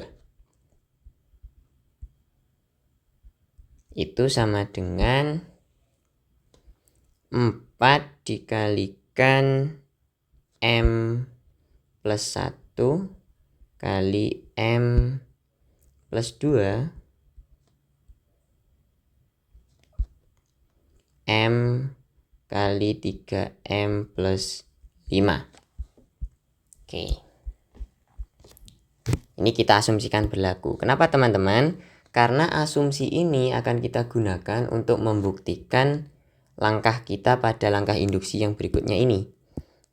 [SPEAKER 1] Itu sama dengan 4 dikalikan M plus 1 kali M plus 2 M kali 3M plus 5. Oke. Ini kita asumsikan berlaku. Kenapa teman-teman? Karena asumsi ini akan kita gunakan untuk membuktikan langkah kita pada langkah induksi yang berikutnya ini.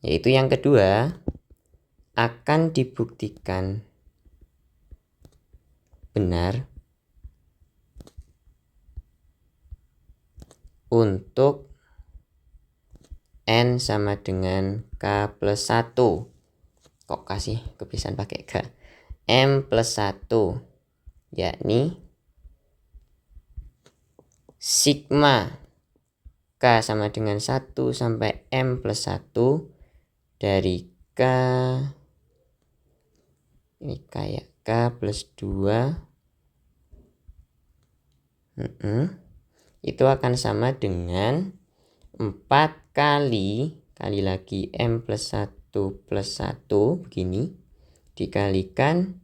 [SPEAKER 1] Yaitu yang kedua, akan dibuktikan benar untuk N sama dengan K plus 1. Kok kasih kebiasaan pakai K? M plus 1, yakni sigma K sama dengan 1 sampai M plus 1 dari K, ini kayak K plus 2, itu akan sama dengan 4 kali lagi M plus 1 plus 1 begini dikalikan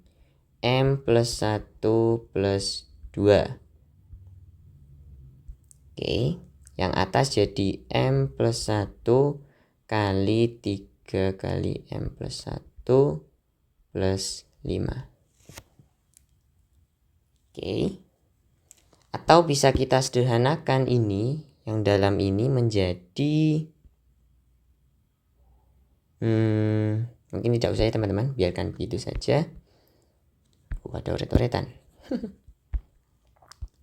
[SPEAKER 1] M plus 1 plus 2. Oke, yang atas jadi M plus 1 kali 3 kali M plus 1 plus 5. Oke. Atau bisa kita sederhanakan ini, yang dalam ini menjadi mungkin tidak usah ya teman-teman, biarkan begitu saja. Ada oret-oretan.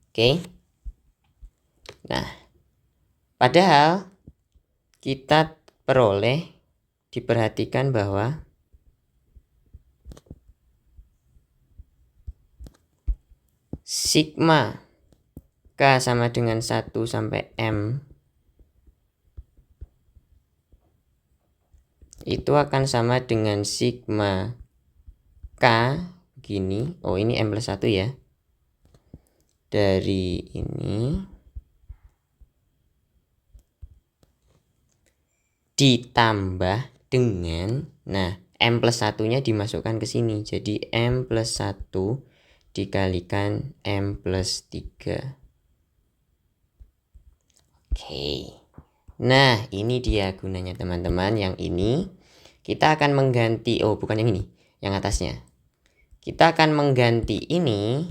[SPEAKER 1] Oke. Nah, padahal kita peroleh, diperhatikan bahwa sigma K sama dengan 1 sampai M itu akan sama dengan sigma K begini. Oh, ini M plus 1 ya. Dari ini ditambah dengan, nah, M plus 1-nya dimasukkan ke sini. Jadi M plus 1 dikalikan M plus 3. Oke. Nah, ini dia gunanya teman-teman. Yang ini kita akan mengganti, oh bukan yang ini, yang atasnya. Kita akan mengganti ini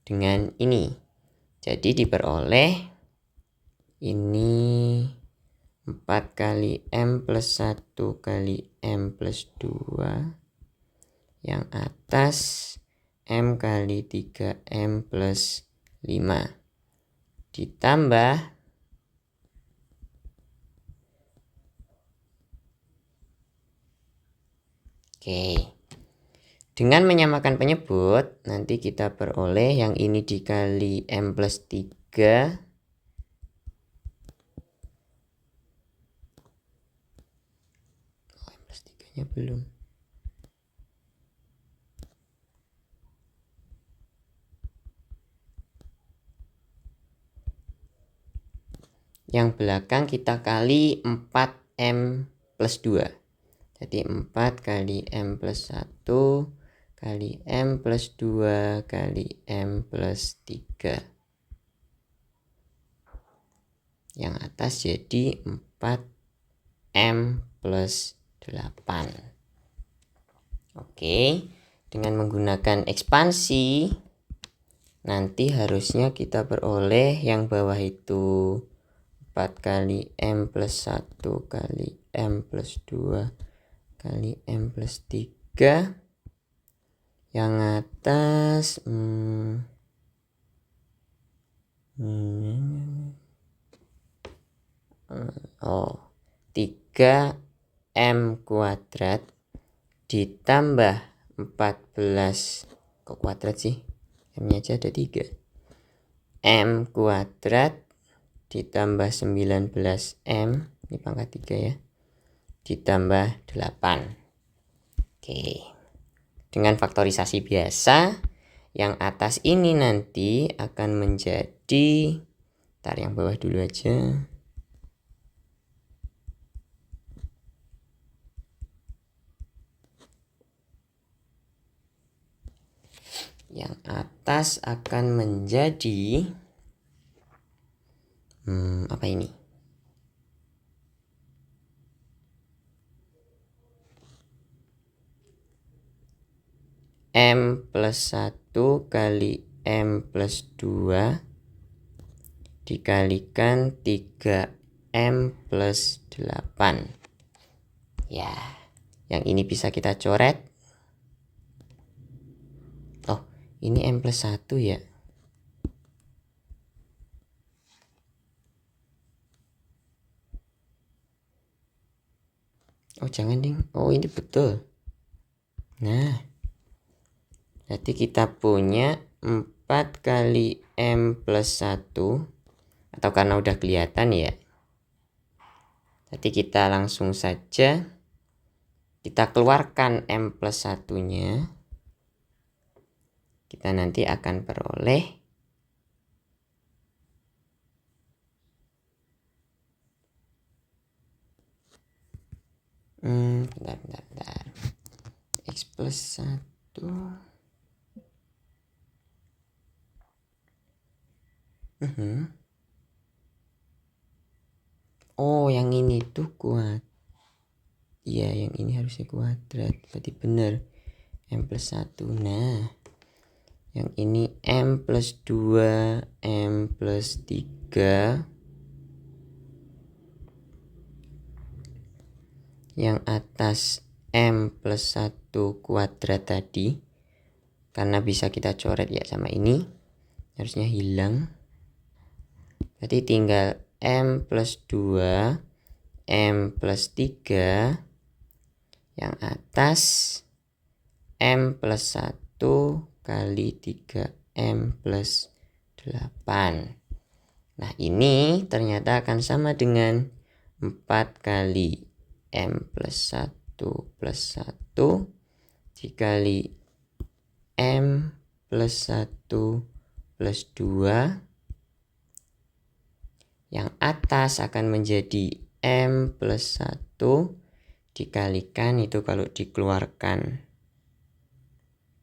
[SPEAKER 1] dengan ini. Jadi diperoleh ini 4 kali M plus 1 kali M plus 2. Yang atas M kali 3M plus 5. Ditambah Dengan menyamakan penyebut, nanti kita peroleh yang ini dikali M plus 3. M plus 3-nya belum. Yang belakang kita kali 4M plus 2. Jadi 4 kali M plus 1 kali M plus 2 kali M plus 3. Yang atas jadi 4M plus 8. Oke, dengan menggunakan ekspansi, nanti harusnya kita peroleh yang bawah itu 4 kali M plus 1 kali M plus 2 kali M plus 3. Yang atas 3M kuadrat ditambah 14. Kok kuadrat sih? M-nya aja ada 3. M kuadrat ditambah 19M, ini pangkat 3 ya, ditambah 8. Oke. Dengan faktorisasi biasa, yang atas ini nanti akan menjadi, ntar yang bawah dulu aja. Yang atas akan menjadi apa ini? M plus 1 kali M plus 2 dikalikan 3M plus 8. Ya, yang ini bisa kita coret. Oh, ini M plus 1 ya. Oh, jangan ding. Oh, ini betul. Nah, jadi kita punya 4 kali M plus 1, atau karena udah kelihatan ya. Jadi kita langsung saja kita keluarkan M plus 1-nya. Kita nanti akan peroleh bentar. X plus 1. Oh, yang ini tuh kuat. Iya, yang ini harusnya kuadrat. Berarti benar. M plus 1. Nah, yang ini M plus 2, M plus 3. Yang atas M plus 1 kuadrat tadi. Karena bisa kita coret ya sama ini. Harusnya hilang. Berarti tinggal M plus 2, M plus 3. Yang atas M plus 1 kali 3M plus 8. Nah, ini ternyata akan sama dengan 4 kali M plus 1 plus 1 dikali M plus 1 plus 2. Yang atas akan menjadi M plus 1 dikalikan, itu kalau dikeluarkan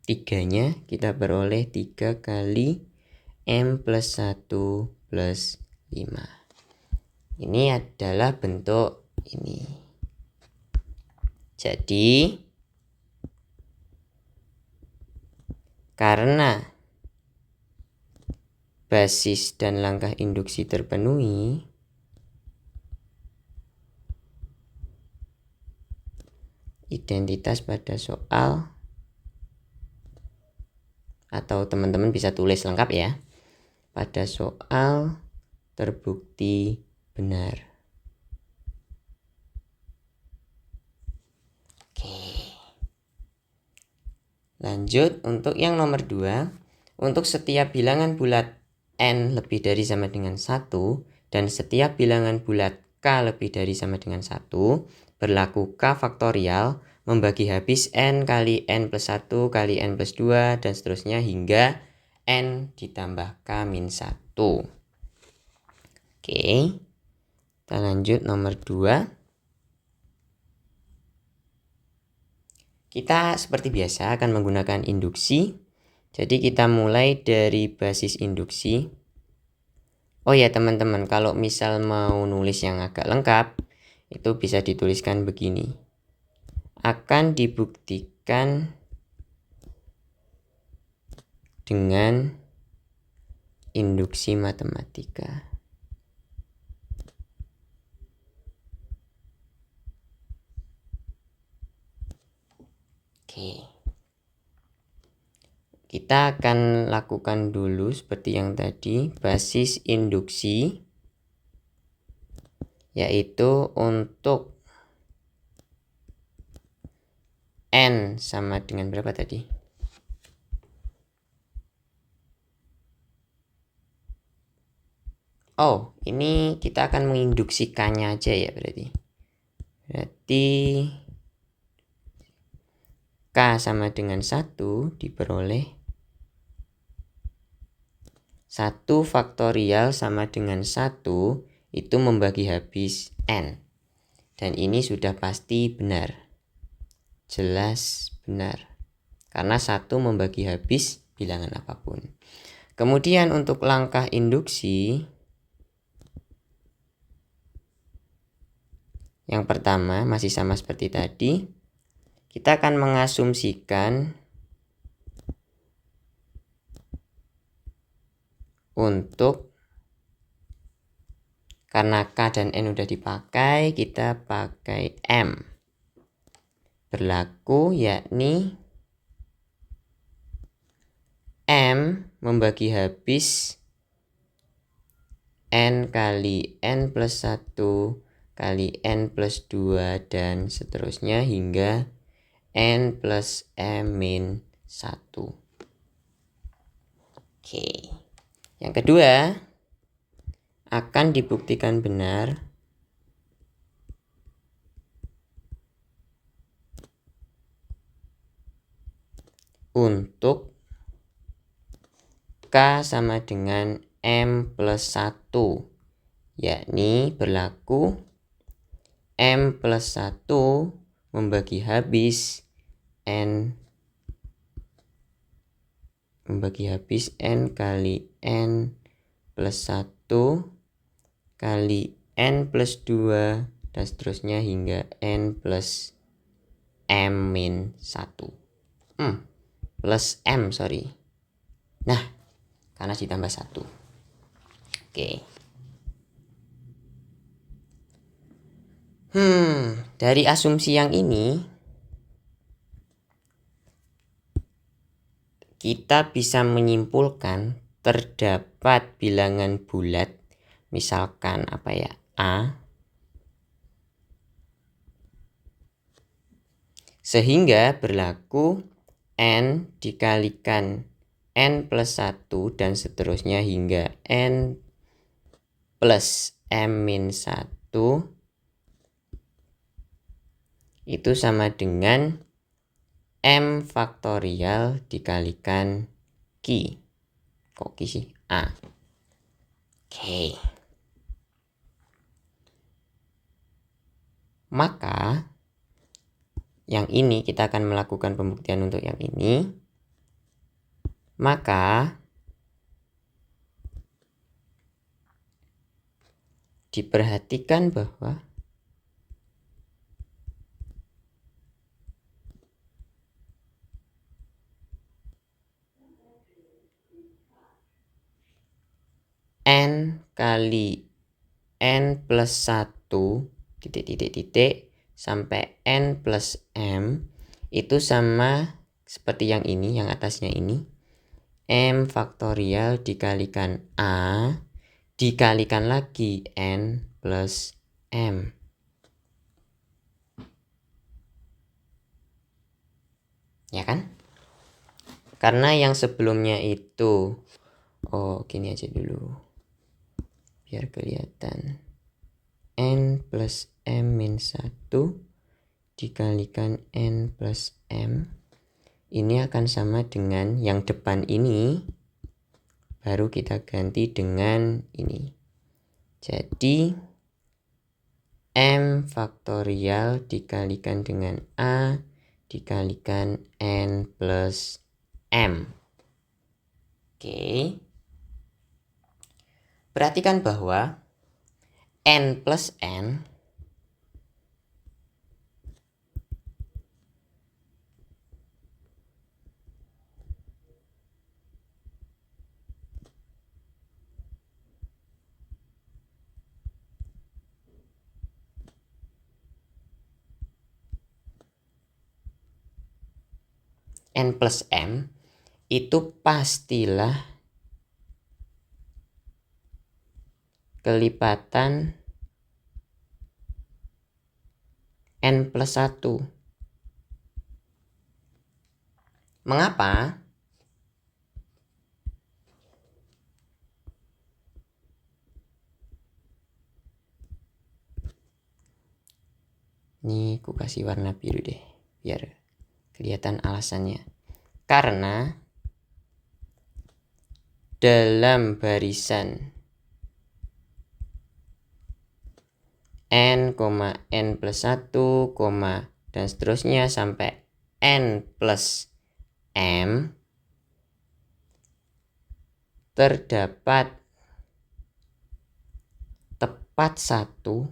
[SPEAKER 1] 3-nya kita beroleh 3 kali M plus 1 plus 5. Ini adalah bentuk ini. Jadi karena basis dan langkah induksi terpenuhi, identitas pada soal, atau teman-teman bisa tulis lengkap ya, pada soal terbukti benar. Oke. Lanjut untuk yang nomor 2. Untuk setiap bilangan bulat n lebih dari sama dengan 1 dan setiap bilangan bulat k lebih dari sama dengan 1, berlaku k faktorial membagi habis n kali n plus 1 kali n plus 2 dan seterusnya hingga n ditambah k min 1. Oke, kita lanjut nomor 2. Kita seperti biasa akan menggunakan induksi. Jadi kita mulai dari basis induksi. Oh ya teman-teman, kalau misal mau nulis yang agak lengkap, itu bisa dituliskan begini. Akan dibuktikan dengan induksi matematika. Oke. Kita akan lakukan dulu seperti yang tadi, basis induksi, yaitu untuk n sama dengan berapa tadi? Oh, ini kita akan menginduksikannya aja ya berarti. Berarti K sama dengan 1 diperoleh 1 faktorial sama dengan 1 itu membagi habis n. Dan ini sudah pasti benar. Jelas benar. Karena 1 membagi habis bilangan apapun. Kemudian untuk langkah induksi, yang pertama masih sama seperti tadi. Kita akan mengasumsikan untuk, karena K dan N udah dipakai, kita pakai M. Berlaku yakni M membagi habis N kali N plus 1 kali N plus 2 dan seterusnya hingga N plus M min 1. Oke. Yang kedua, akan dibuktikan benar untuk K sama dengan M plus 1, yakni berlaku M plus 1 membagi habis N kali N plus 1 kali N plus 2 dan seterusnya hingga N plus M min 1. Plus M, sorry. Nah, karena ditambah 1. Oke. Dari asumsi yang ini, kita bisa menyimpulkan terdapat bilangan bulat, misalkan apa ya, A, sehingga berlaku N dikalikan N plus 1 dan seterusnya hingga N plus M min 1 itu sama dengan M faktorial dikalikan Q. Kok Q sih? A. Oke. Maka yang ini kita akan melakukan pembuktian untuk yang ini. Maka diperhatikan bahwa N kali N plus 1 titik sampai N plus M itu sama seperti yang ini, yang atasnya ini. M faktorial dikalikan A dikalikan lagi N plus M. Ya kan? Karena yang sebelumnya itu, gini aja dulu biar kelihatan. N plus M min 1 dikalikan N plus M. Ini akan sama dengan yang depan ini, baru kita ganti dengan ini. Jadi M faktorial dikalikan dengan A dikalikan N plus M. Oke. Perhatikan bahwa N plus N plus M itu pastilah kelipatan N plus 1. Mengapa? Ini aku kasih warna biru deh, biar kelihatan alasannya. Karena dalam barisan N, N plus 1, dan seterusnya sampai N plus M terdapat tepat satu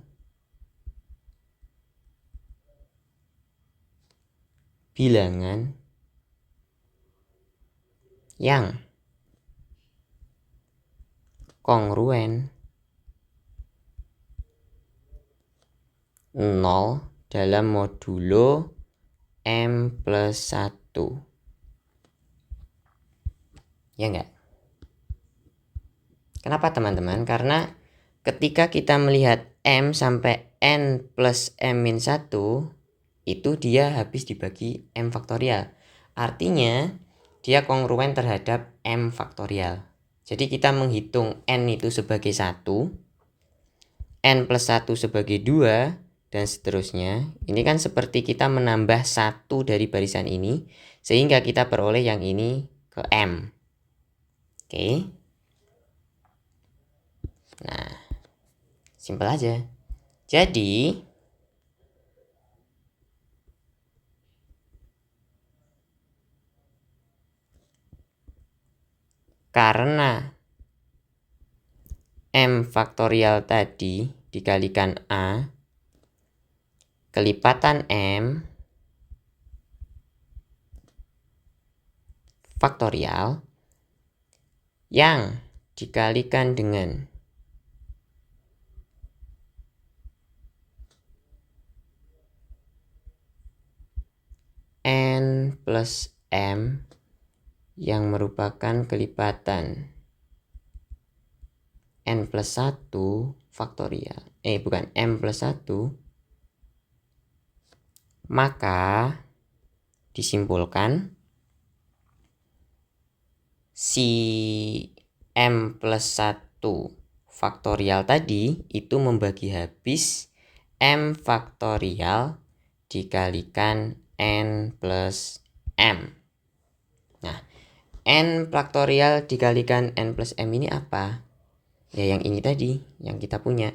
[SPEAKER 1] bilangan yang kongruen 0 dalam modulo M plus 1. Ya enggak? Kenapa teman-teman? Karena ketika kita melihat M sampai N plus M min 1, itu dia habis dibagi M faktorial. Artinya dia kongruen terhadap M faktorial. Jadi kita menghitung N itu sebagai 1, N plus 1 sebagai 2, dan seterusnya. Ini kan seperti kita menambah 1 dari barisan ini, sehingga kita peroleh yang ini ke M. Oke. Nah, simpel aja. Jadi karena M faktorial tadi dikalikan A, kelipatan M faktorial yang dikalikan dengan N plus M yang merupakan kelipatan N plus 1 faktorial. Bukan, M plus 1. Maka disimpulkan si M plus 1 faktorial tadi itu membagi habis M faktorial dikalikan N plus M. Nah, N faktorial dikalikan N plus M ini apa? Ya yang ini tadi, yang kita punya.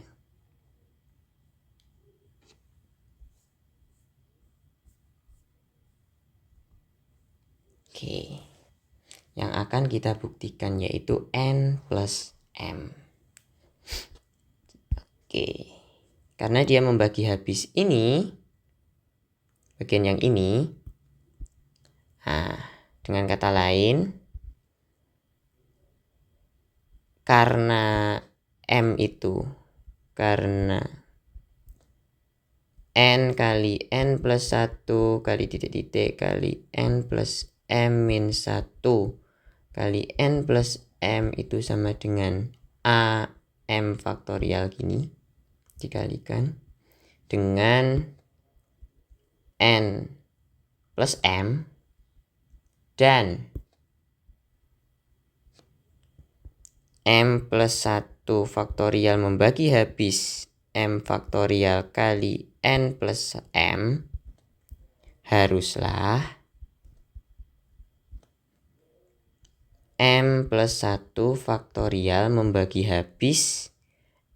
[SPEAKER 1] Oke. Yang akan kita buktikan yaitu N plus M. Oke. Karena dia membagi habis ini, bagian yang ini. Nah, dengan kata lain, karena M itu, karena N kali N plus 1 kali titik-titik kali N plus M min 1 kali N plus M itu sama dengan A M faktorial gini, dikalikan dengan N plus M, dan M plus 1 faktorial membagi habis M faktorial kali N plus M, haruslah M plus 1 faktorial membagi habis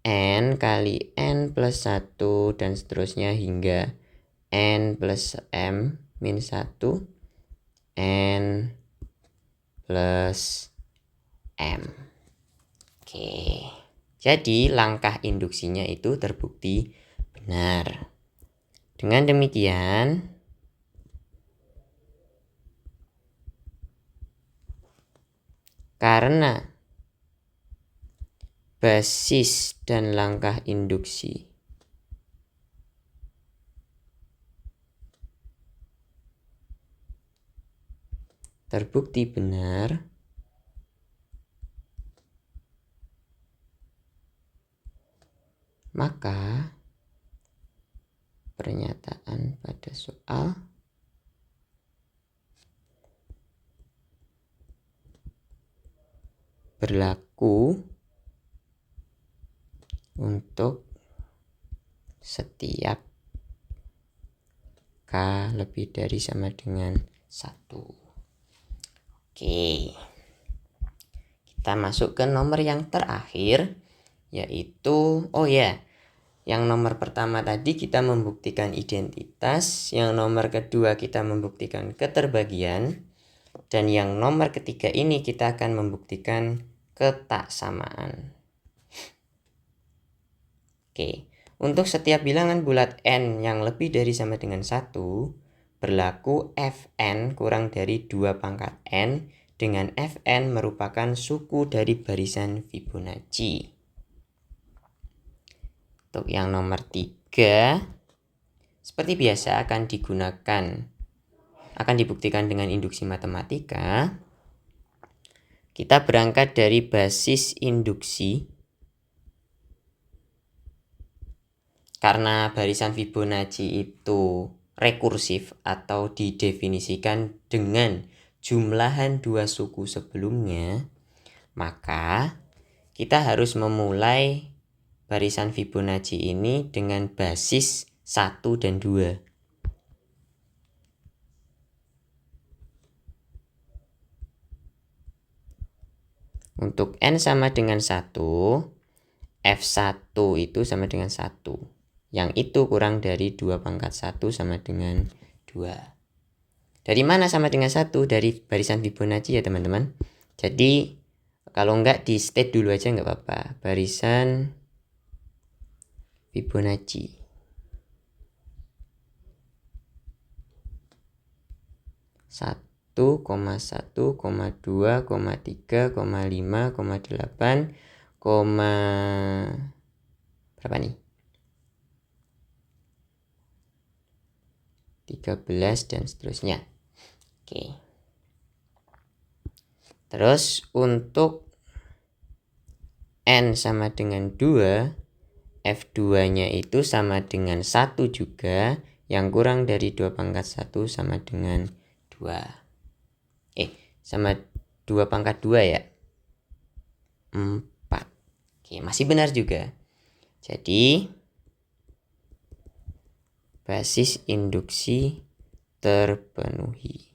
[SPEAKER 1] N kali N plus 1 dan seterusnya hingga N plus M min 1 N plus M. Oke, jadi langkah induksinya itu terbukti benar. Dengan demikian, karena basis dan langkah induksi terbukti benar, maka pernyataan pada soal berlaku untuk setiap K lebih dari sama dengan 1. Oke, kita masuk ke nomor yang terakhir, yaitu yang nomor pertama tadi kita membuktikan identitas, yang nomor kedua kita membuktikan keterbagian, dan yang nomor ketiga ini kita akan membuktikan ketaksamaan. Oke, untuk setiap bilangan bulat n yang lebih dari sama dengan 1, berlaku Fn kurang dari 2 pangkat n, dengan Fn merupakan suku dari barisan Fibonacci. Untuk yang nomor 3, seperti biasa akan dibuktikan dengan induksi matematika. Kita berangkat dari basis induksi. Karena barisan Fibonacci itu rekursif atau didefinisikan dengan jumlahan 2 suku sebelumnya, maka kita harus memulai barisan Fibonacci ini dengan basis 1 dan 2. Untuk N sama dengan 1, F1 itu sama dengan 1. Yang itu kurang dari 2 pangkat 1 sama dengan 2. Dari mana sama dengan 1? Dari barisan Fibonacci ya teman-teman. Jadi kalau enggak di state dulu aja enggak apa-apa. Barisan Fibonacci. 1,1, 2,3, 5,8, berapa nih? 13 dan seterusnya. Oke. Terus untuk N sama dengan 2, F2-nya itu sama dengan 1 juga, yang kurang dari 2 pangkat 1 sama dengan 2. Sama 2 pangkat 2 ya. 4. Oke, masih benar juga. Jadi basis induksi terpenuhi.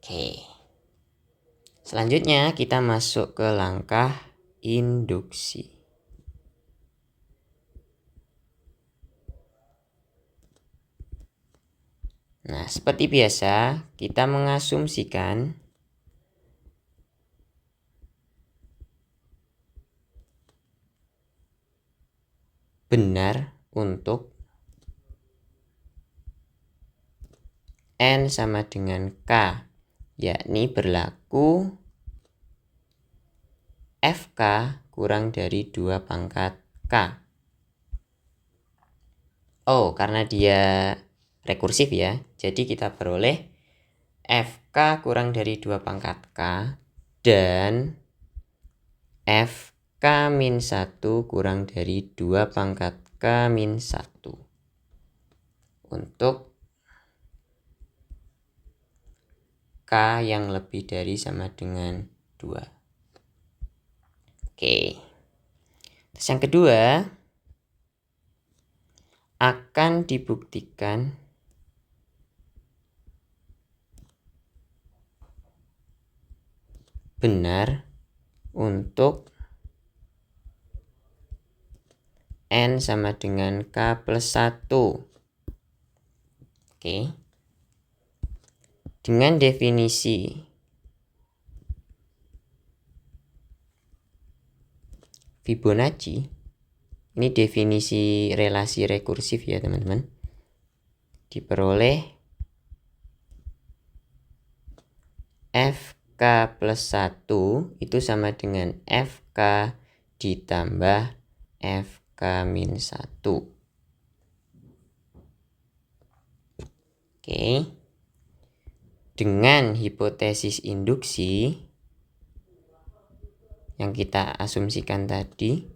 [SPEAKER 1] Oke. Selanjutnya kita masuk ke langkah induksi. Nah, seperti biasa, kita mengasumsikan benar untuk N sama dengan K, yakni berlaku FK kurang dari 2 pangkat K. Karena dia rekursif ya, jadi kita peroleh FK kurang dari 2 pangkat K dan FK min 1 kurang dari 2 pangkat K min 1. Untuk K yang lebih dari sama dengan 2. Oke. Terus yang kedua, akan dibuktikan benar untuk N sama dengan K plus 1. Oke. Dengan definisi Fibonacci, ini definisi relasi rekursif ya teman-teman, diperoleh FK plus 1 itu sama dengan FK ditambah FK min 1. Oke. Dengan hipotesis induksi yang kita asumsikan tadi,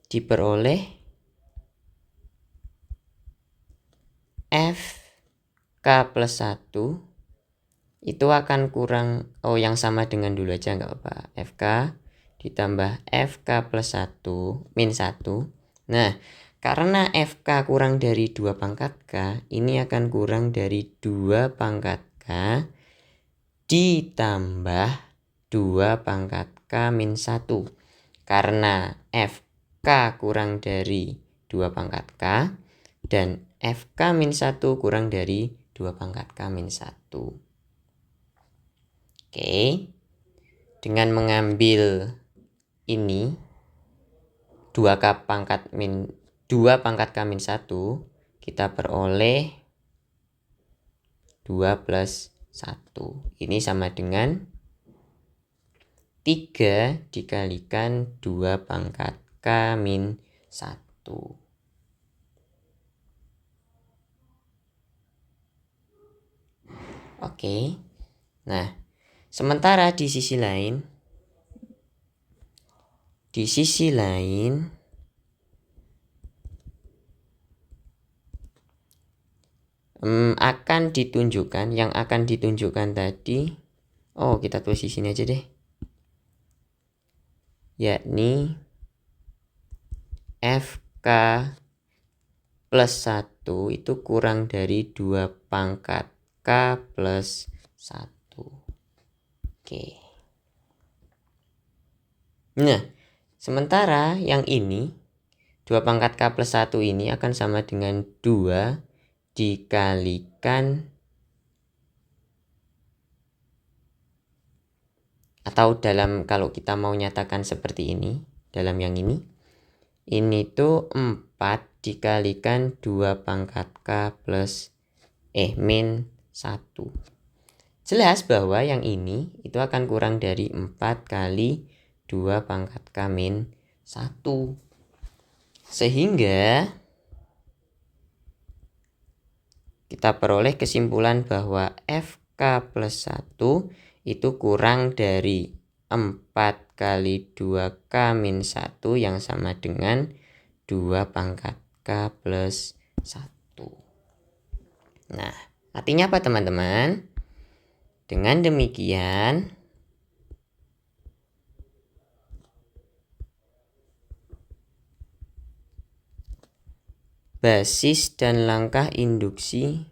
[SPEAKER 1] diperoleh FK plus 1 itu akan kurang, yang sama dengan dulu aja nggak apa-apa, FK ditambah FK plus 1 min 1. Nah, karena FK kurang dari 2 pangkat K, ini akan kurang dari 2 pangkat K ditambah 2 pangkat K min 1. Karena FK kurang dari 2 pangkat K dan FK min 1 kurang dari 2 pangkat K min 1. Oke. Dengan mengambil ini 2 pangkat K min 1, kita peroleh 2 plus 1. Ini sama dengan 3 dikalikan 2 pangkat K min 1. Oke. Nah, sementara di sisi lain akan ditunjukkan, yang akan ditunjukkan tadi, kita tulis di sini aja deh, yakni FK plus 1 itu kurang dari 2 pangkat K plus 1. Oke. Nah, sementara yang ini 2 pangkat K plus 1 ini akan sama dengan 2 dikalikan, atau kalau kita mau nyatakan seperti ini, dalam yang ini tuh 4 dikalikan 2 pangkat K plus min 1. Jelas bahwa yang ini itu akan kurang dari 4 kali 2 pangkat K min 1. Sehingga kita peroleh kesimpulan bahwa FK plus 1 itu kurang dari 4 kali 2K min 1 yang sama dengan 2 pangkat K plus 1. Nah, artinya apa teman-teman? Dengan demikian, basis dan langkah induksi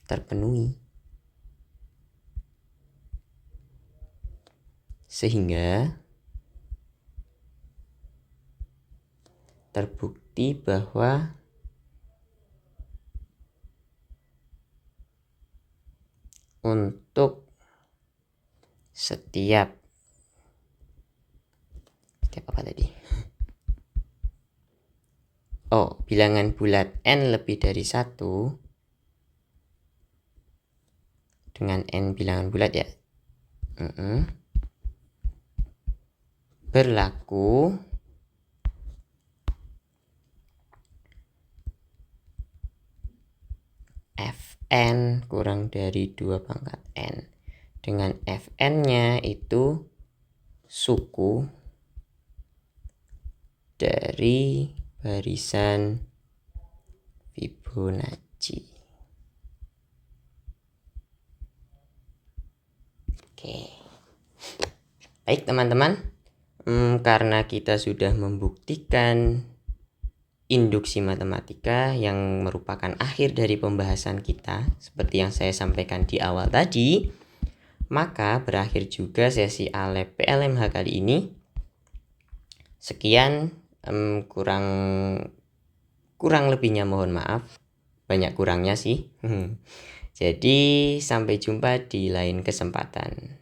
[SPEAKER 1] terpenuhi. Sehingga terbukti bahwa untuk setiap apa tadi? Bilangan bulat N lebih dari 1 dengan N bilangan bulat ya. Berlaku Fn kurang dari 2 pangkat N, dengan Fn-nya itu suku dari barisan Fibonacci. Oke. Baik teman-teman, karena kita sudah membuktikan induksi matematika yang merupakan akhir dari pembahasan kita, seperti yang saya sampaikan di awal tadi, maka berakhir juga sesi ALEP PLMH kali ini. Sekian, kurang lebihnya mohon maaf, banyak kurangnya sih. Jadi sampai jumpa di lain kesempatan.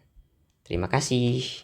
[SPEAKER 1] Terima kasih.